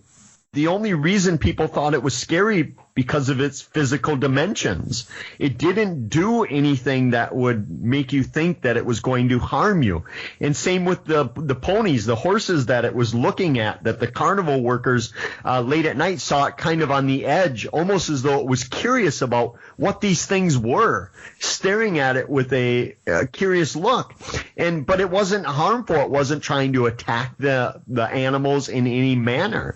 the only reason people thought it was scary because of its physical dimensions. It didn't do anything that would make you think that it was going to harm you. And same with the ponies, the horses that it was looking at, that the carnival workers late at night saw it kind of on the edge, almost as though it was curious about what these things were, staring at it with a curious look. But it wasn't harmful. It wasn't trying to attack the animals in any manner.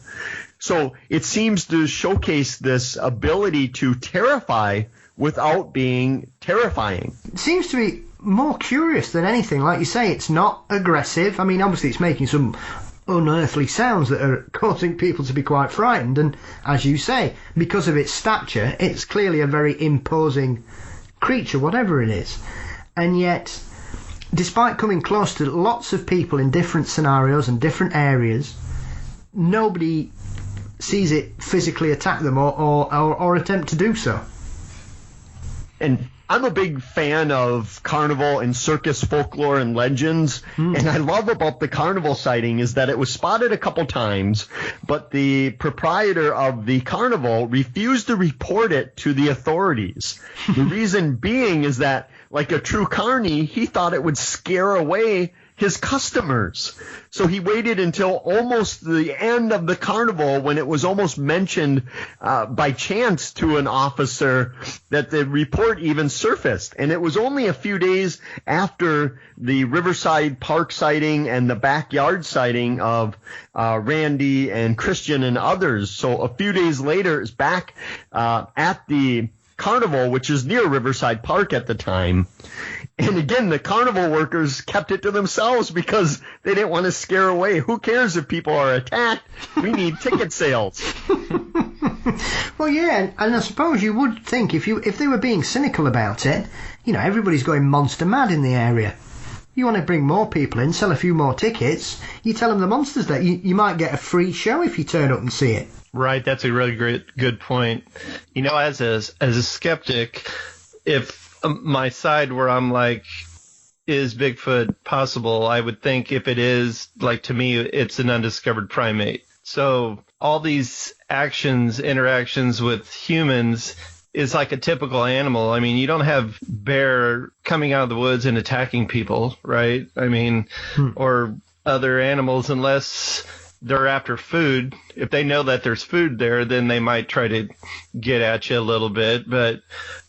So it seems to showcase this ability to terrify without being terrifying.
It seems to be more curious than anything. Like you say, it's not aggressive. I mean, obviously it's making some unearthly sounds that are causing people to be quite frightened. And as you say, because of its stature, it's clearly a very imposing creature, whatever it is. And yet, despite coming close to lots of people in different scenarios and different areas, nobody sees it physically attack them or attempt to do so.
And I'm a big fan of carnival and circus folklore and legends, and I love about the carnival sighting is that it was spotted a couple times, but the proprietor of the carnival refused to report it to the authorities. The reason being is that, like a true carny, he thought it would scare away his customers. So he waited until almost the end of the carnival, when it was almost mentioned by chance to an officer that the report even surfaced. And it was only a few days after the Riverside Park sighting and the backyard sighting of Randy and Christian and others. So a few days later, it's back at the carnival, which is near Riverside Park at the time. And again, the carnival workers kept it to themselves because they didn't want to scare away. Who cares if people are attacked? We need ticket sales.
Well, yeah, and I suppose you would think if they were being cynical about it, you know, everybody's going monster mad in the area. You want to bring more people in, sell a few more tickets, you tell them the monster's there. You might get a free show if you turn up and see it.
Right, that's a really good point. You know, as a skeptic, if my side where I'm like, is Bigfoot possible? I would think if it is, like, to me, it's an undiscovered primate. So all these interactions with humans is like a typical animal. I mean, you don't have bear coming out of the woods and attacking people, right? I mean, or other animals, unless they're after food. If they know that there's food there, then they might try to get at you a little bit. But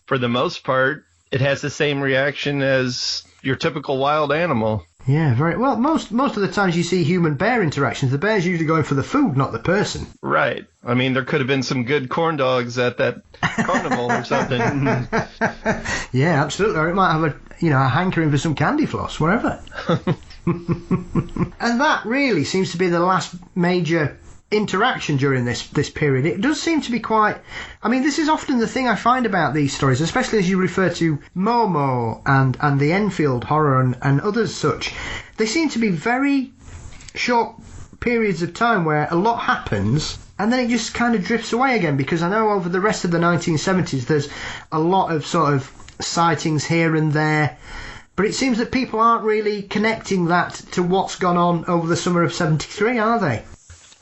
for the most part, it has the same reaction as your typical wild animal.
Yeah, very well. Most of the times you see human-bear interactions, the bear's usually going for the food, not the person.
Right. I mean, there could have been some good corn dogs at that carnival or something.
Yeah, absolutely. Or it might have a hankering for some candy floss, wherever. And that really seems to be the last major interaction during this period. It does seem to be quite... I mean, this is often the thing I find about these stories, especially as you refer to Momo and the Enfield horror and others such. They seem to be very short periods of time where a lot happens and then it just kind of drifts away again, because I know over the rest of the 1970s there's a lot of sort of sightings here and there, but it seems that people aren't really connecting that to what's gone on over the summer of 73, are they?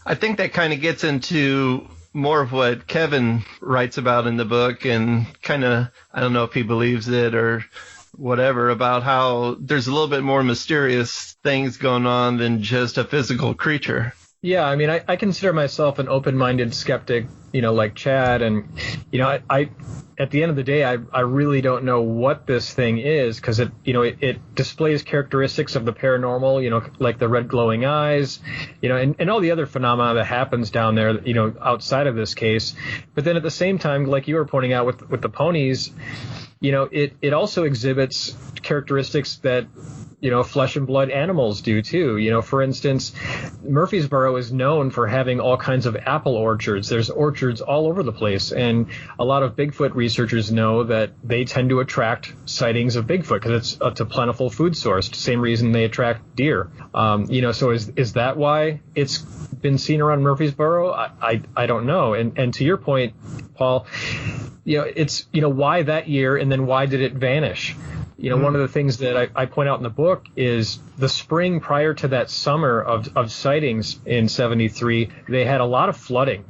I think that kind of gets into more of what Kevin writes about in the book, and kind of, I don't know if he believes it or whatever, about how there's a little bit more mysterious things going on than just a physical creature.
Yeah, I mean, I consider myself an open-minded skeptic, like Chad, and I at the end of the day, I really don't know what this thing is, because it displays characteristics of the paranormal, like the red glowing eyes, and all the other phenomena that happens down there, outside of this case. But then at the same time, like you were pointing out with the ponies, it also exhibits characteristics that flesh and blood animals do too. For instance, Murphysboro is known for having all kinds of apple orchards. There's orchards all over the place, and a lot of Bigfoot researchers know that they tend to attract sightings of Bigfoot because it's a plentiful food source. Same reason they attract deer. So is that why it's been seen around Murphysboro? I don't know. And to your point, Paul, it's why that year, and then why did it vanish? One of the things that I point out in the book is the spring prior to that summer of sightings in 73, they had a lot of flooding,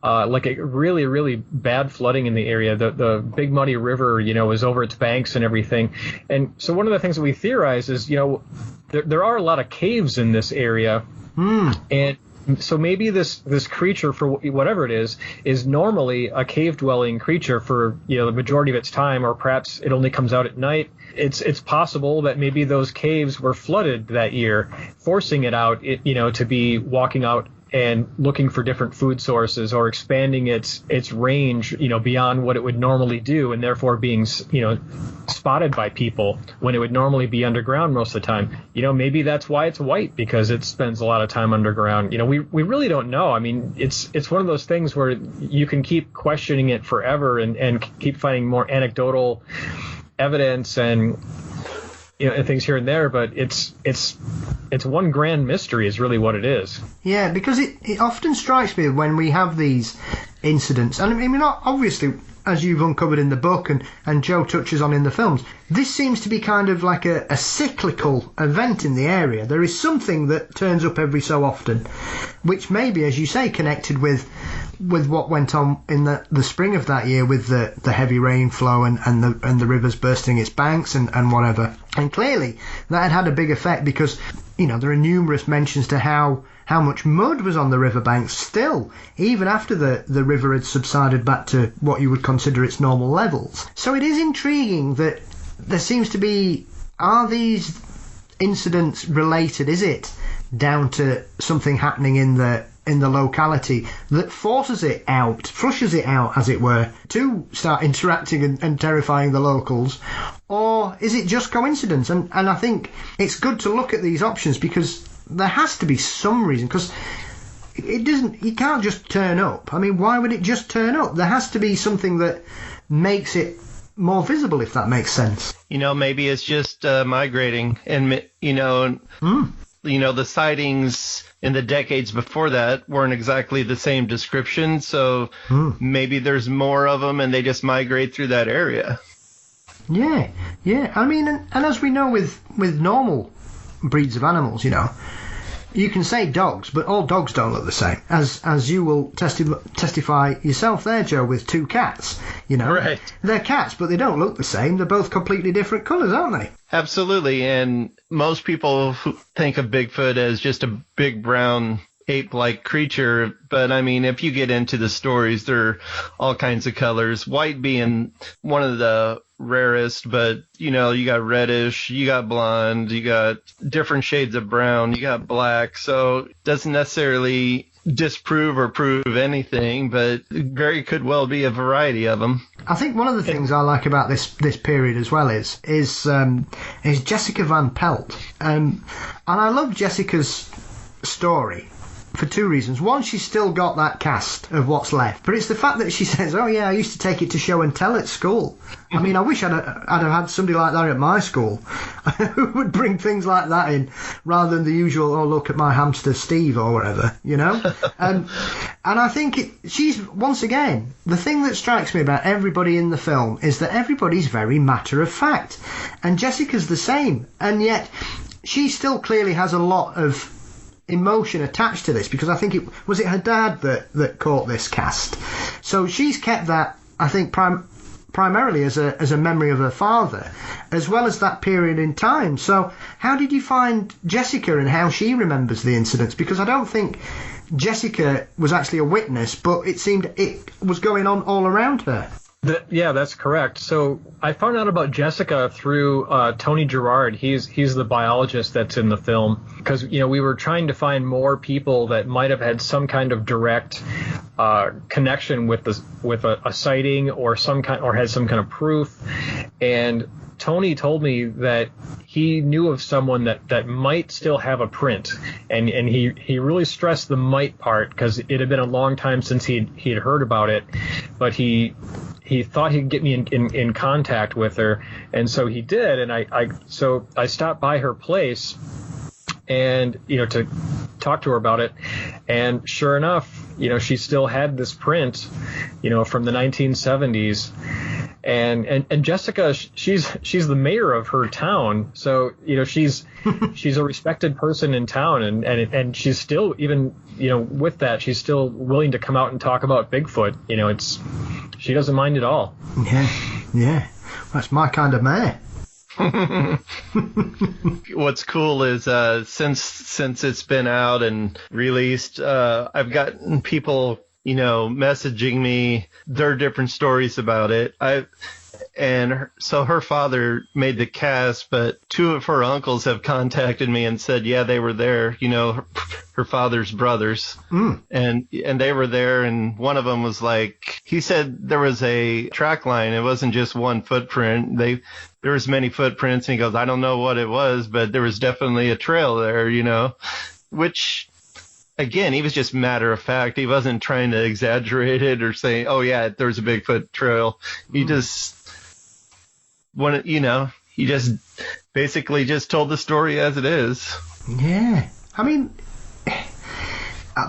like a really, really bad flooding in the area. The Big Muddy River, was over its banks and everything. And so one of the things that we theorize is, there are a lot of caves in this area. And so maybe this creature, for whatever it is normally a cave-dwelling creature for the majority of its time, or perhaps it only comes out at night. It's possible that maybe those caves were flooded that year, forcing it out, to be walking out and looking for different food sources, or expanding its range, beyond what it would normally do, and therefore being, spotted by people when it would normally be underground most of the time. Maybe that's why it's white, because it spends a lot of time underground. We really don't know. I mean, it's one of those things where you can keep questioning it forever and keep finding more anecdotal evidence and and things here and there, but it's one grand mystery is really what it is.
Yeah, because it often strikes me when we have these incidents, and I mean, obviously, as you've uncovered in the book and Joe touches on in the films, this seems to be kind of like a cyclical event in the area. There is something that turns up every so often, which may be, as you say, connected with what went on in the spring of that year with the heavy rainflow and the rivers bursting its banks and whatever. And clearly that had a big effect, because there are numerous mentions to how much mud was on the riverbanks still, even after the river had subsided back to what you would consider its normal levels. So it is intriguing that there seems to be, are these incidents related? Is it down to something happening in the locality that forces it out, flushes it out, as it were, to start interacting and terrifying the locals? Or is it just coincidence? And I think it's good to look at these options, because there has to be some reason, because it can't just turn up. I mean, why would it just turn up? There has to be something that makes it more visible, if that makes sense.
Maybe it's just migrating, and the sightings in the decades before that weren't exactly the same description, so maybe there's more of them and they just migrate through that area.
Yeah. I mean, and as we know with normal breeds of animals, you can say dogs, but all dogs don't look the same. As you will testify yourself there, Joe, with two cats.
Right.
They're cats, but they don't look the same. They're both completely different colours, aren't they?
Absolutely, and most people think of Bigfoot as just a big brown ape-like creature, but I mean, if you get into the stories, there are all kinds of colors, white being one of the rarest, but you got reddish, you got blonde, you got different shades of brown, you got black, so it doesn't necessarily disprove or prove anything, but very could well be a variety of them.
I think one of the things I like about this period as well is Jessica Van Pelt, and I love Jessica's story for two reasons. One, she's still got that cast of what's left, but it's the fact that she says, "Oh yeah, I used to take it to show and tell at school." I mean, I wish I'd have had somebody like that at my school who would bring things like that in, rather than the usual, "Oh, look at my hamster Steve," or whatever, And I think she's, once again, the thing that strikes me about everybody in the film is that everybody's very matter of fact, and Jessica's the same, and yet she still clearly has a lot of emotion attached to this, because I think it was her dad that caught this cast, so she's kept that, I think, primarily as a memory of her father, as well as that period in time. So how did you find Jessica and how she remembers the incidents? Because I don't think Jessica was actually a witness, but it seemed it was going on all around her.
Yeah, that's correct. So I found out about Jessica through Tony Gerard. He's the biologist that's in the film, because we were trying to find more people that might have had some kind of direct connection with a sighting or had some kind of proof. And Tony told me that he knew of someone that might still have a print, and he really stressed the might part because it had been a long time since he had heard about it, but he thought he'd get me in contact with her, and so he did, and I stopped by her place and to talk to her about it, and sure enough, she still had this print from the 1970s. And Jessica, she's the mayor of her town, so she's a respected person in town, and she's still, even with that, she's still willing to come out and talk about Bigfoot. She doesn't mind at all.
Yeah, that's my kind of mayor.
What's cool is since it's been out and released, I've gotten people messaging me their different stories about it. So her father made the cast, but two of her uncles have contacted me and said, yeah, they were there, her father's brothers. And they were there, and one of them was like, he said there was a track line. It wasn't just one footprint. There was many footprints, and he goes, I don't know what it was, but there was definitely a trail there, which, again, he was just matter of fact. He wasn't trying to exaggerate it or say, oh, yeah, there's a Bigfoot trail. He just wanted, he just basically just told the story as it is.
Yeah. I mean,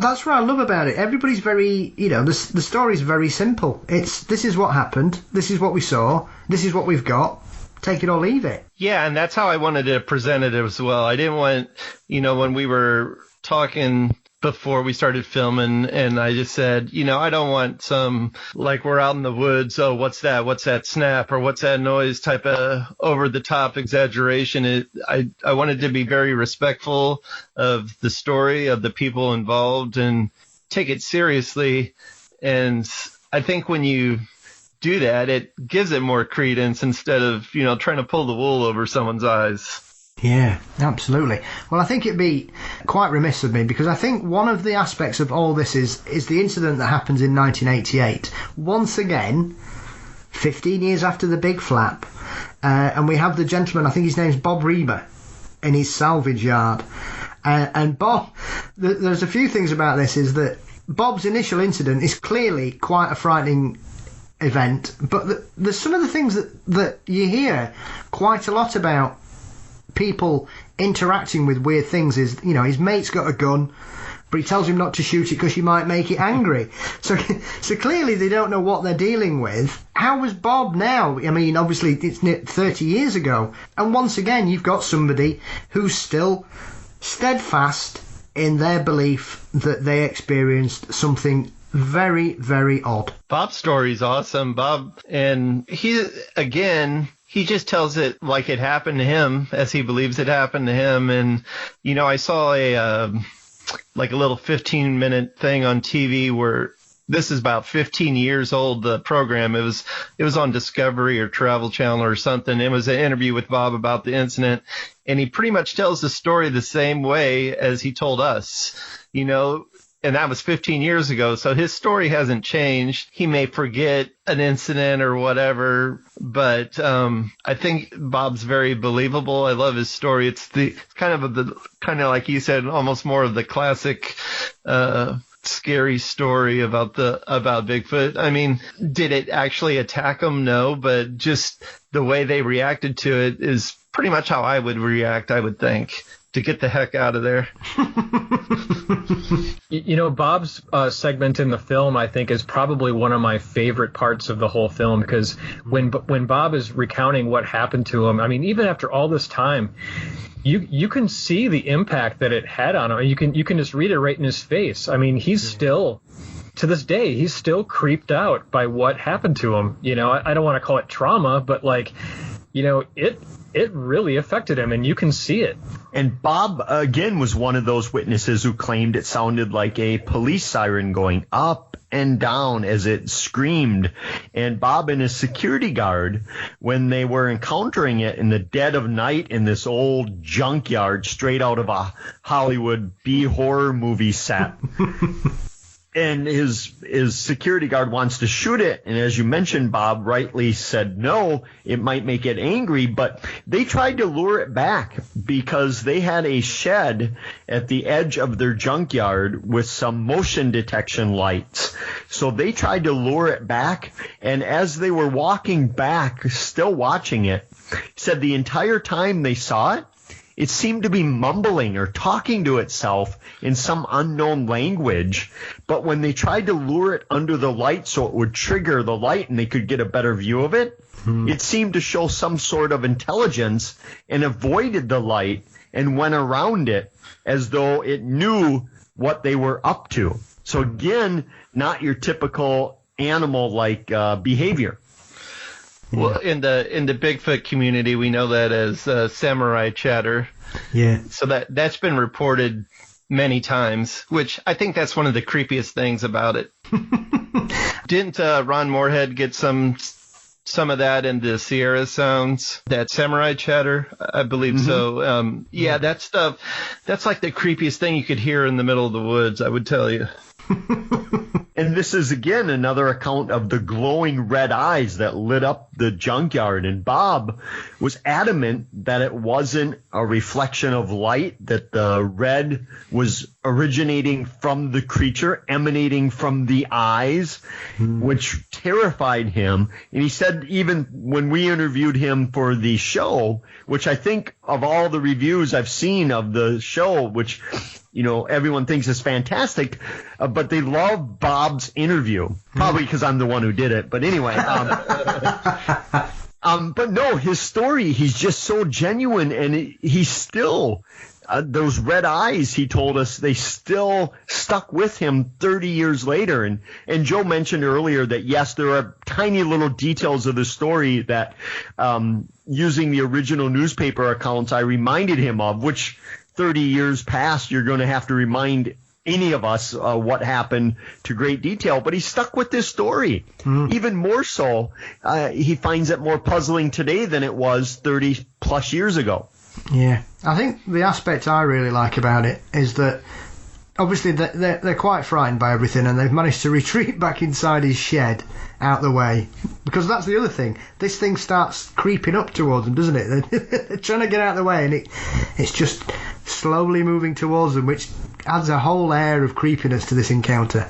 that's what I love about it. Everybody's very, the story's very simple. This is what happened. This is what we saw. This is what we've got. Take it or leave it.
Yeah, and that's how I wanted to present it as well. I didn't want, when we were talking before we started filming, and I just said, I don't want some, like, we're out in the woods, oh, what's that snap, or what's that noise type of over-the-top exaggeration. I wanted to be very respectful of the story, of the people involved, and take it seriously. And I think when you do that, it gives it more credence instead of, trying to pull the wool over someone's eyes.
Yeah, absolutely. Well, I think it'd be quite remiss of me, because I think one of the aspects of all this is the incident that happens in 1988. Once again, 15 years after the big flap, and we have the gentleman, I think his name's Bob Reber, in his salvage yard. And Bob, there's a few things about this, is that Bob's initial incident is clearly quite a frightening event, but there's some of the things that you hear quite a lot about people interacting with weird things is, his mate's got a gun, but he tells him not to shoot it because you might make it angry. So clearly they don't know what they're dealing with. How was Bob now? I mean, obviously it's 30 years ago. And once again, you've got somebody who's still steadfast in their belief that they experienced something very, very odd.
Bob's story is awesome. Bob, and he just tells it like it happened to him, as he believes it happened to him. And, I saw a little 15-minute thing on TV where this is about 15 years old, the program. It was on Discovery or Travel Channel or something. It was an interview with Bob about the incident. And he pretty much tells the story the same way as he told us, and that was 15 years ago. So his story hasn't changed. He may forget an incident or whatever, but I think Bob's very believable. I love his story. It's kind of like you said, almost more of the classic scary story about Bigfoot. I mean, did it actually attack him? No, but just the way they reacted to it is pretty much how I would react, I would think, to get the heck out of there.
Bob's segment in the film, I think, is probably one of my favorite parts of the whole film, because when Bob is recounting what happened to him, I mean, even after all this time, you can see the impact that it had on him. You can just read it right in his face. I mean, he's still to this day, he's still creeped out by what happened to him. You know, I don't want to call it trauma, but like, you know, it really affected him, and you can see it.
And Bob, again, was one of those witnesses who claimed it sounded like a police siren going up and down as it screamed. And Bob and his security guard, when they were encountering it in the dead of night in this old junkyard straight out of a Hollywood B-horror movie set, and his security guard wants to shoot it, and as you mentioned, Bob rightly said no, it might make it angry, but they tried to lure it back because they had a shed at the edge of their junkyard with some motion detection lights. So they tried to lure it back, and as they were walking back, still watching it, he said the entire time they saw it, it seemed to be mumbling or talking to itself in some unknown language. But when they tried to lure it under the light so it would trigger the light and they could get a better view of it, it seemed to show some sort of intelligence and avoided the light and went around it as though it knew what they were up to. So again, not your typical animal-like behavior.
Well, in the Bigfoot community, we know that as samurai chatter.
Yeah.
So that's been reported many times, which I think that's one of the creepiest things about it. Didn't Ron Moorhead get some of that in the Sierra sounds, that samurai chatter? I believe so. Yeah, that stuff, that's like the creepiest thing you could hear in the middle of the woods, I would tell you.
And this is, again, another account of the glowing red eyes that lit up the junkyard. And Bob was adamant that it wasn't a reflection of light, that the red was originating from the creature, emanating from the eyes, which terrified him. And he said even when we interviewed him for the show, which I think of all the reviews I've seen of the show, which, you know, everyone thinks is fantastic, but they love Bob's interview, probably because I'm the one who did it. But anyway, but no, his story, he's just so genuine, and he's still, those red eyes, he told us, they still stuck with him 30 years later. And Joe mentioned earlier that, yes, there are tiny little details of the story that, using the original newspaper accounts, I reminded him of, which 30 years past, you're going to have to remind any of us what happened to great detail. But he stuck with this story. Even more so, he finds it more puzzling today than it was 30 plus years ago.
Yeah. I think the aspect I really like about it is that obviously they're quite frightened by everything, and they've managed to retreat back inside his shed out the way. Because that's the other thing. This thing starts creeping up towards them, doesn't it? They're trying to get out of the way, and it's just slowly moving towards them, which adds a whole air of creepiness to this encounter.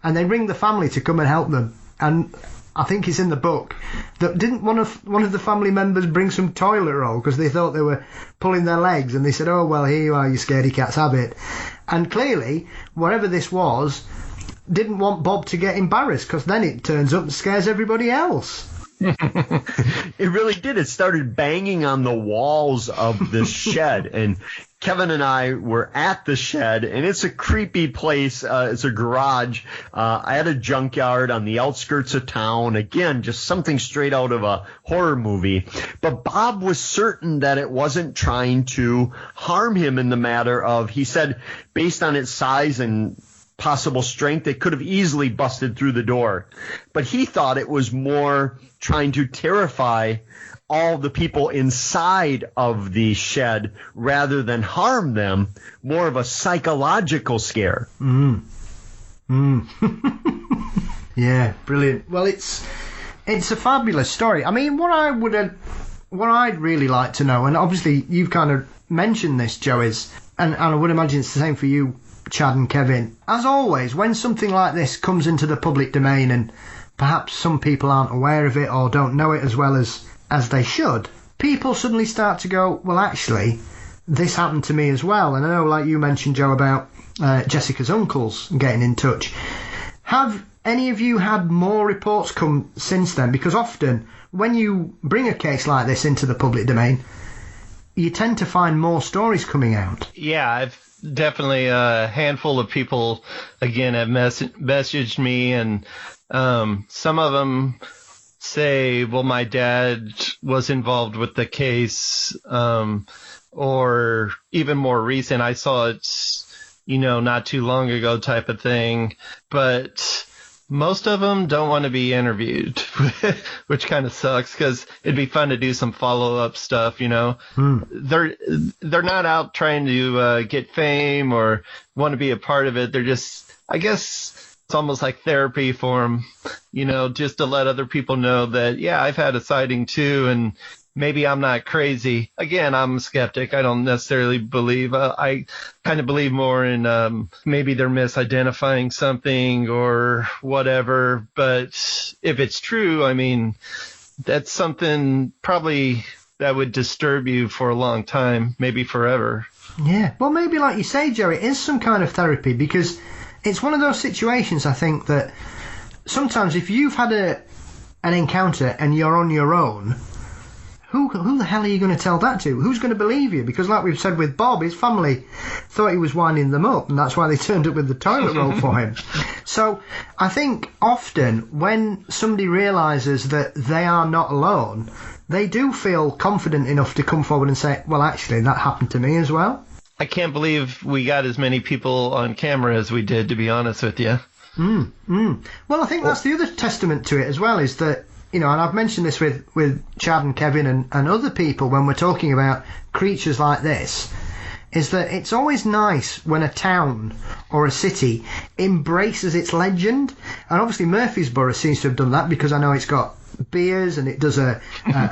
And they ring the family to come and help them. And I think it's in the book that didn't one of the family members bring some toilet roll because they thought they were pulling their legs, and they said, "Oh well, here you are, you scaredy cats, have it." And clearly, whatever this was, didn't want Bob to get embarrassed, because then it turns up and scares everybody else.
It really did. It started banging on the walls of the shed, and Kevin and I were at the shed, and it's a creepy place. It's a garage. I had a junkyard on the outskirts of town. Again, just something straight out of a horror movie. But Bob was certain that it wasn't trying to harm him in the matter of, he said, based on its size and possible strength, it could have easily busted through the door. But he thought it was more trying to terrify all the people inside of the shed rather than harm them, more of a psychological scare.
Yeah, brilliant. Well, it's a fabulous story. I mean, what I'd really like to know, and obviously you've kind of mentioned this, Joe, is, and I would imagine it's the same for you, Chad and Kevin. As always, when something like this comes into the public domain, and perhaps some people aren't aware of it or don't know it as well as they should, people suddenly start to go, well, actually, this happened to me as well. And I know, like you mentioned, Joe, about Jessica's uncles getting in touch. Have any of you had more reports come since then? Because often, when you bring a case like this into the public domain, you tend to find more stories coming out.
Yeah, definitely a handful of people, again, have messaged me, and some of them say, well, my dad was involved with the case, or even more recent, I saw it, not too long ago type of thing. But most of them don't want to be interviewed, which kind of sucks, because it'd be fun to do some follow-up stuff, They're not out trying to get fame or want to be a part of it. They're just, I guess it's almost like therapy for them, just to let other people know that, yeah, I've had a sighting too, and maybe I'm not crazy. Again, I'm a skeptic. I don't necessarily believe. I kind of believe more in maybe they're misidentifying something or whatever. But if it's true, I mean, that's something probably that would disturb you for a long time, maybe forever.
Yeah. Well, maybe like you say, Joe, it is some kind of therapy, because it's one of those situations, I think, that sometimes if you've had an encounter and you're on your own, who the hell are you going to tell that to? Who's going to believe you? Because like we've said with Bob, his family thought he was winding them up, and that's why they turned up with the toilet roll for him. So I think often when somebody realises that they are not alone, they do feel confident enough to come forward and say, well, actually, that happened to me as well.
I can't believe we got as many people on camera as we did, to be honest with you.
Well, I think that's the other testament to it as well, is that, and I've mentioned this with Chad and Kevin and other people when we're talking about creatures like this, is that it's always nice when a town or a city embraces its legend. And obviously Murphysboro seems to have done that, because I know it's got beers and it does a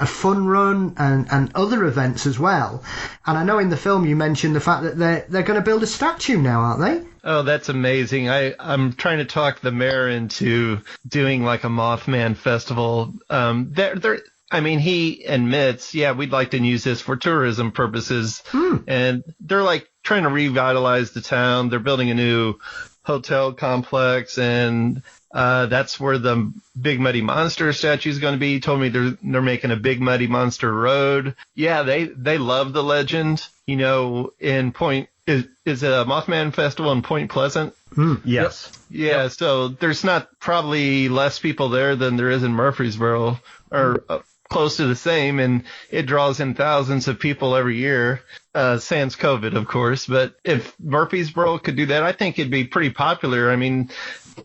fun run and other events as well. And I know in the film you mentioned the fact that they're going to build a statue now, aren't they?
Oh, that's amazing. I'm trying to talk the mayor into doing like a Mothman festival. He admits, yeah, we'd like to use this for tourism purposes. And they're like trying to revitalize the town. They're building a new hotel complex, and that's where the Big Muddy Monster statue is going to be. He told me they're making a Big Muddy Monster road. Yeah, they love the legend. In Point, is a Mothman festival in Point Pleasant?
Yes.
Yeah, so there's not probably less people there than there is in Murphysboro, or close to the same, and it draws in thousands of people every year, sans COVID, of course. But if Murphysboro could do that, I think it'd be pretty popular. I mean,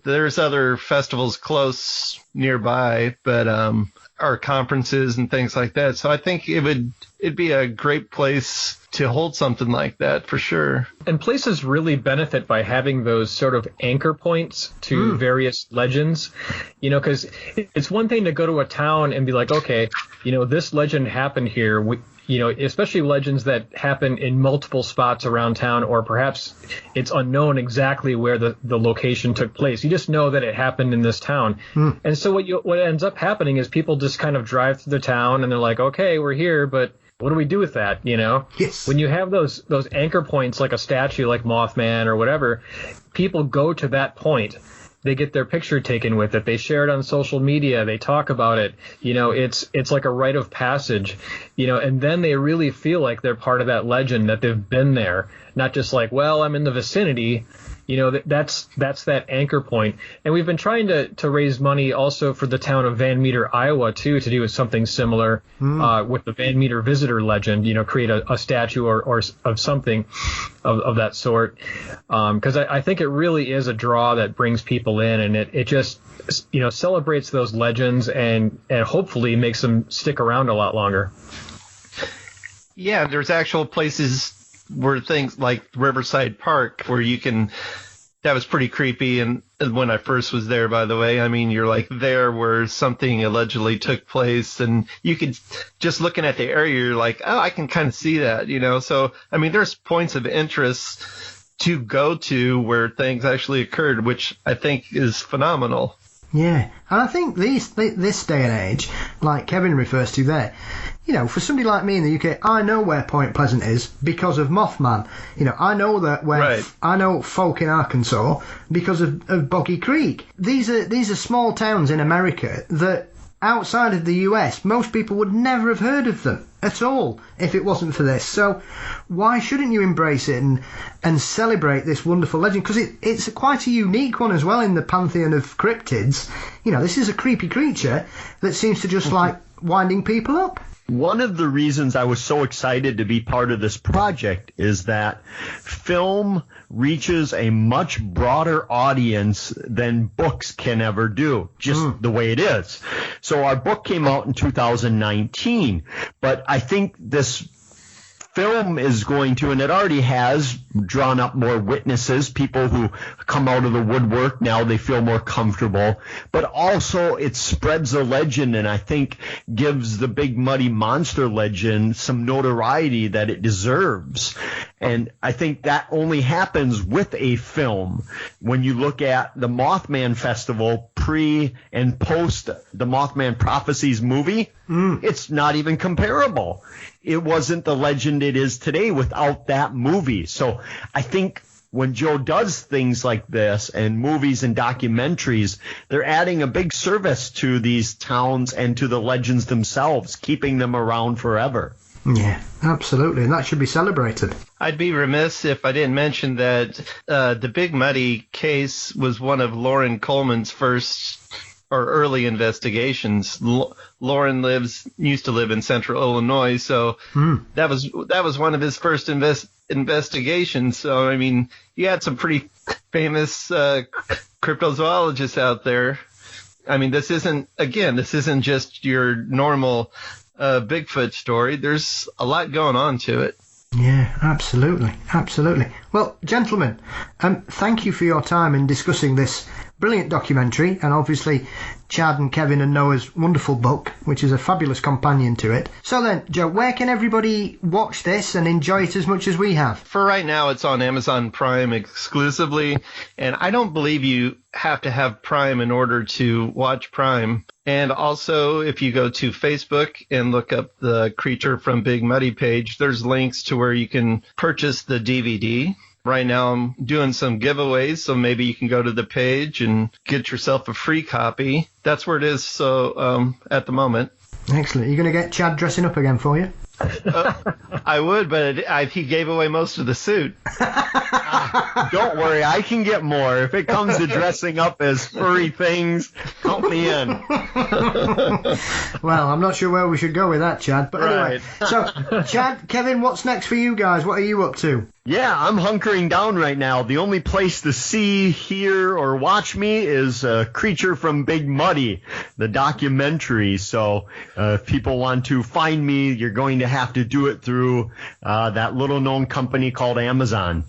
there's other festivals close nearby, but or conferences and things like that. So I think it'd be a great place to hold something like that for sure.
And places really benefit by having those sort of anchor points to various legends, because it's one thing to go to a town and be like, okay, this legend happened here. Especially legends that happen in multiple spots around town, or perhaps it's unknown exactly where the location took place. You just know that it happened in this town. And so what ends up happening is people just kind of drive through the town and they're like, okay, we're here, but what do we do with that?
Yes.
When you have those anchor points, like a statue, like Mothman or whatever, people go to that point. They get their picture taken with it. They share it on social media. They talk about it. It's like a rite of passage, and then they really feel like they're part of that legend, that they've been there, not just like, well, I'm in the vicinity. That's that anchor point. And we've been trying to raise money also for the town of Van Meter, Iowa, too, to do something similar with the Van Meter visitor legend, create a statue or of something of that sort. Because I think it really is a draw that brings people in, and it just, celebrates those legends and hopefully makes them stick around a lot longer.
Yeah, there's actual places where things like Riverside Park where that was pretty creepy. And when I first was there, by the way, I mean, you're like there where something allegedly took place, and you could just looking at the area, you're like, oh, I can kind of see that, So, I mean, there's points of interest to go to where things actually occurred, which I think is phenomenal.
Yeah, and I think this day and age, like Kevin refers to there, for somebody like me in the UK, I know where Point Pleasant is because of Mothman. I know that I know folk in Arkansas because of Boggy Creek. These are small towns in America that outside of the US, most people would never have heard of them at all if it wasn't for this. So why shouldn't you embrace it and celebrate this wonderful legend? Because it's quite a unique one as well in the pantheon of cryptids. You know, this is a creepy creature that seems to just like winding people up.
One of the reasons I was so excited to be part of this project is that film reaches a much broader audience than books can ever do, just the way it is. So our book came out in 2019, but I think this film is going to, and it already has, drawn up more witnesses, people who come out of the woodwork. Now they feel more comfortable, but also it spreads the legend, and I think gives the Big Muddy Monster legend some notoriety that it deserves. And I think that only happens with a film. When you look at the Mothman Festival pre and post the Mothman Prophecies movie, it's not even comparable. It wasn't the legend it is today without that movie. So I think when Joe does things like this and movies and documentaries, they're adding a big service to these towns and to the legends themselves, keeping them around forever.
Yeah, absolutely. And that should be celebrated.
I'd be remiss if I didn't mention that the Big Muddy case was one of Lauren Coleman's first or early investigations. Lauren used to live in central Illinois, so that was one of his first investigations. So, I mean, you had some pretty famous cryptozoologists out there. I mean, this isn't just your normal Bigfoot story. There's a lot going on to it.
Yeah, absolutely. Absolutely. Well, gentlemen, thank you for your time in discussing this brilliant documentary, and obviously Chad and Kevin and Noah's wonderful book, which is a fabulous companion to it. So then, Joe, where can everybody watch this and enjoy it as much as we have?
For right now, it's on Amazon Prime exclusively, and I don't believe you have to have Prime in order to watch Prime. And also, if you go to Facebook and look up the Creature from Big Muddy page, there's links to where you can purchase the DVD. Right now I'm doing some giveaways, so maybe you can go to the page and get yourself a free copy. That's where it is at the moment.
Excellent. Are you going to get Chad dressing up again for you?
I would, but he gave away most of the suit.
Don't worry, I can get more. If it comes to dressing up as furry things, count me in.
Well, I'm not sure where we should go with that, Chad. But anyway,
Right.
So, Chad, Kevin, what's next for you guys? What are you up to?
Yeah, I'm hunkering down right now. The only place to see, hear, or watch me is Creature from Big Muddy, the documentary. So if people want to find me, you're going to have to do it through that little-known company called Amazon.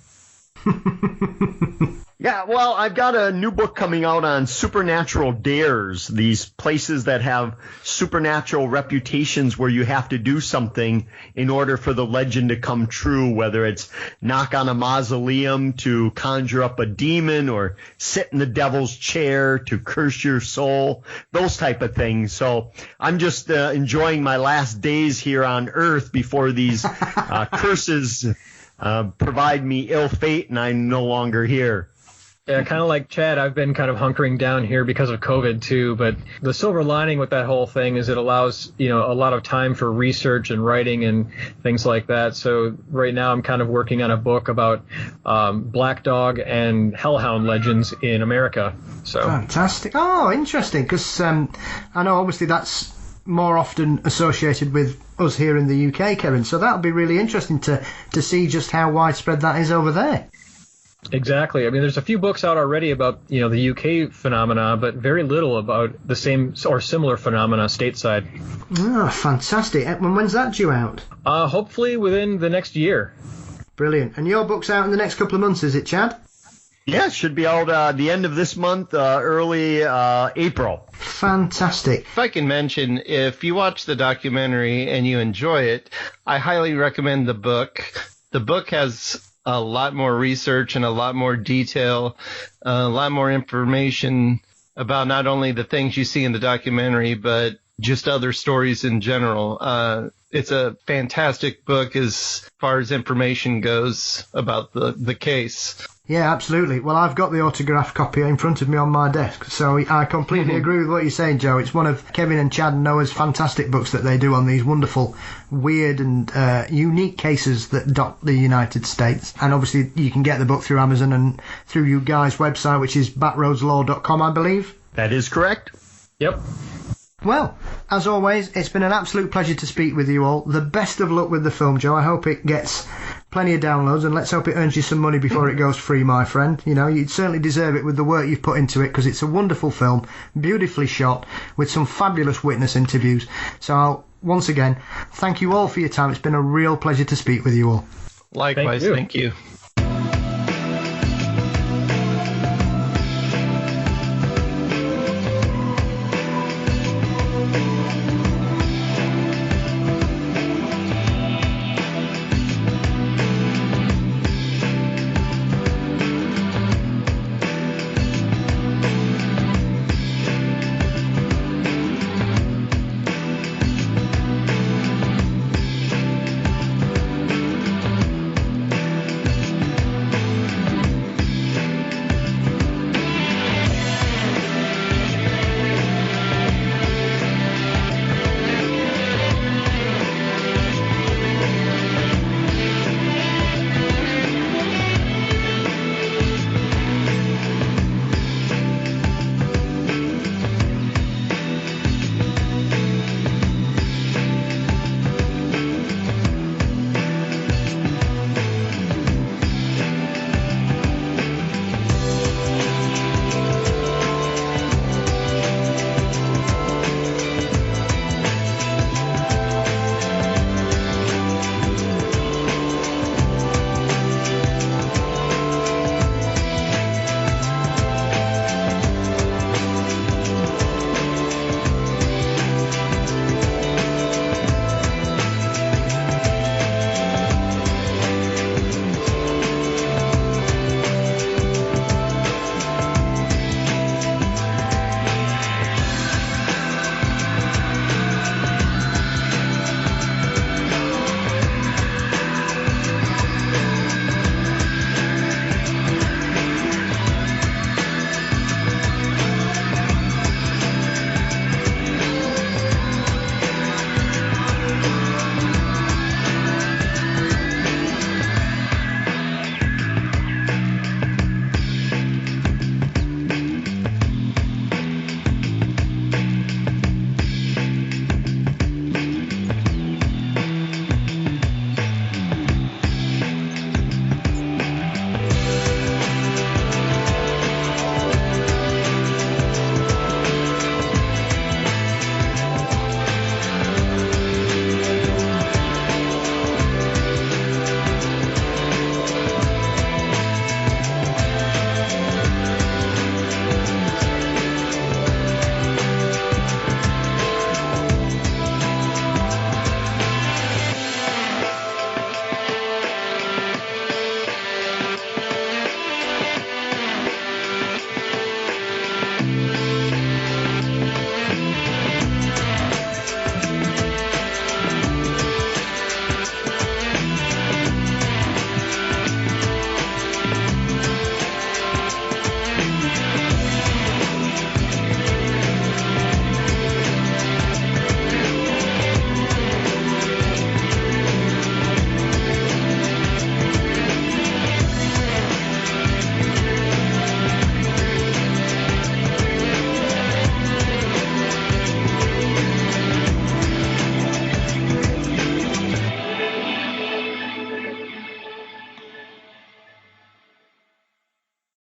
Yeah, well, I've got a new book coming out on supernatural dares, these places that have supernatural reputations where you have to do something in order for the legend to come true, whether it's knock on a mausoleum to conjure up a demon or sit in the devil's chair to curse your soul, those type of things. So I'm just enjoying my last days here on Earth before these curses provide me ill fate and I'm no longer here.
Yeah, kind of like Chad, I've been kind of hunkering down here because of COVID too. But the silver lining with that whole thing is it allows, a lot of time for research and writing and things like that. So right now I'm kind of working on a book about black dog and hellhound legends in America. So
Fantastic. Oh, interesting. Because I know obviously that's more often associated with us here in the UK, Kevin. So that'll be really interesting to see just how widespread that is over there.
Exactly. I mean, there's a few books out already about, the UK phenomena, but very little about the same or similar phenomena stateside.
Oh, fantastic. And when's that due out?
Hopefully within the next year.
Brilliant. And your book's out in the next couple of months, is it, Chad?
Yeah, it should be out the end of this month, early April.
Fantastic.
If I can mention, if you watch the documentary and you enjoy it, I highly recommend the book. The book has a lot more research and a lot more detail, a lot more information about not only the things you see in the documentary, but just other stories in general. It's a fantastic book as far as information goes about the case.
Yeah, absolutely. Well, I've got the autographed copy in front of me on my desk, so I completely agree with what you're saying, Joe. It's one of Kevin and Chad and Noah's fantastic books that they do on these wonderful, weird and unique cases that dot the United States. And obviously you can get the book through Amazon and through you guys' website, which is backroadslaw.com, I believe.
That is correct.
Yep.
Well, as always, it's been an absolute pleasure to speak with you all. The best of luck with the film, Joe. I hope it gets plenty of downloads, and let's hope it earns you some money before it goes free, my friend. You know, you'd certainly deserve it with the work you've put into it, because it's a wonderful film, beautifully shot, with some fabulous witness interviews. So, once again, thank you all for your time. It's been a real pleasure to speak with you all.
Likewise, thank you.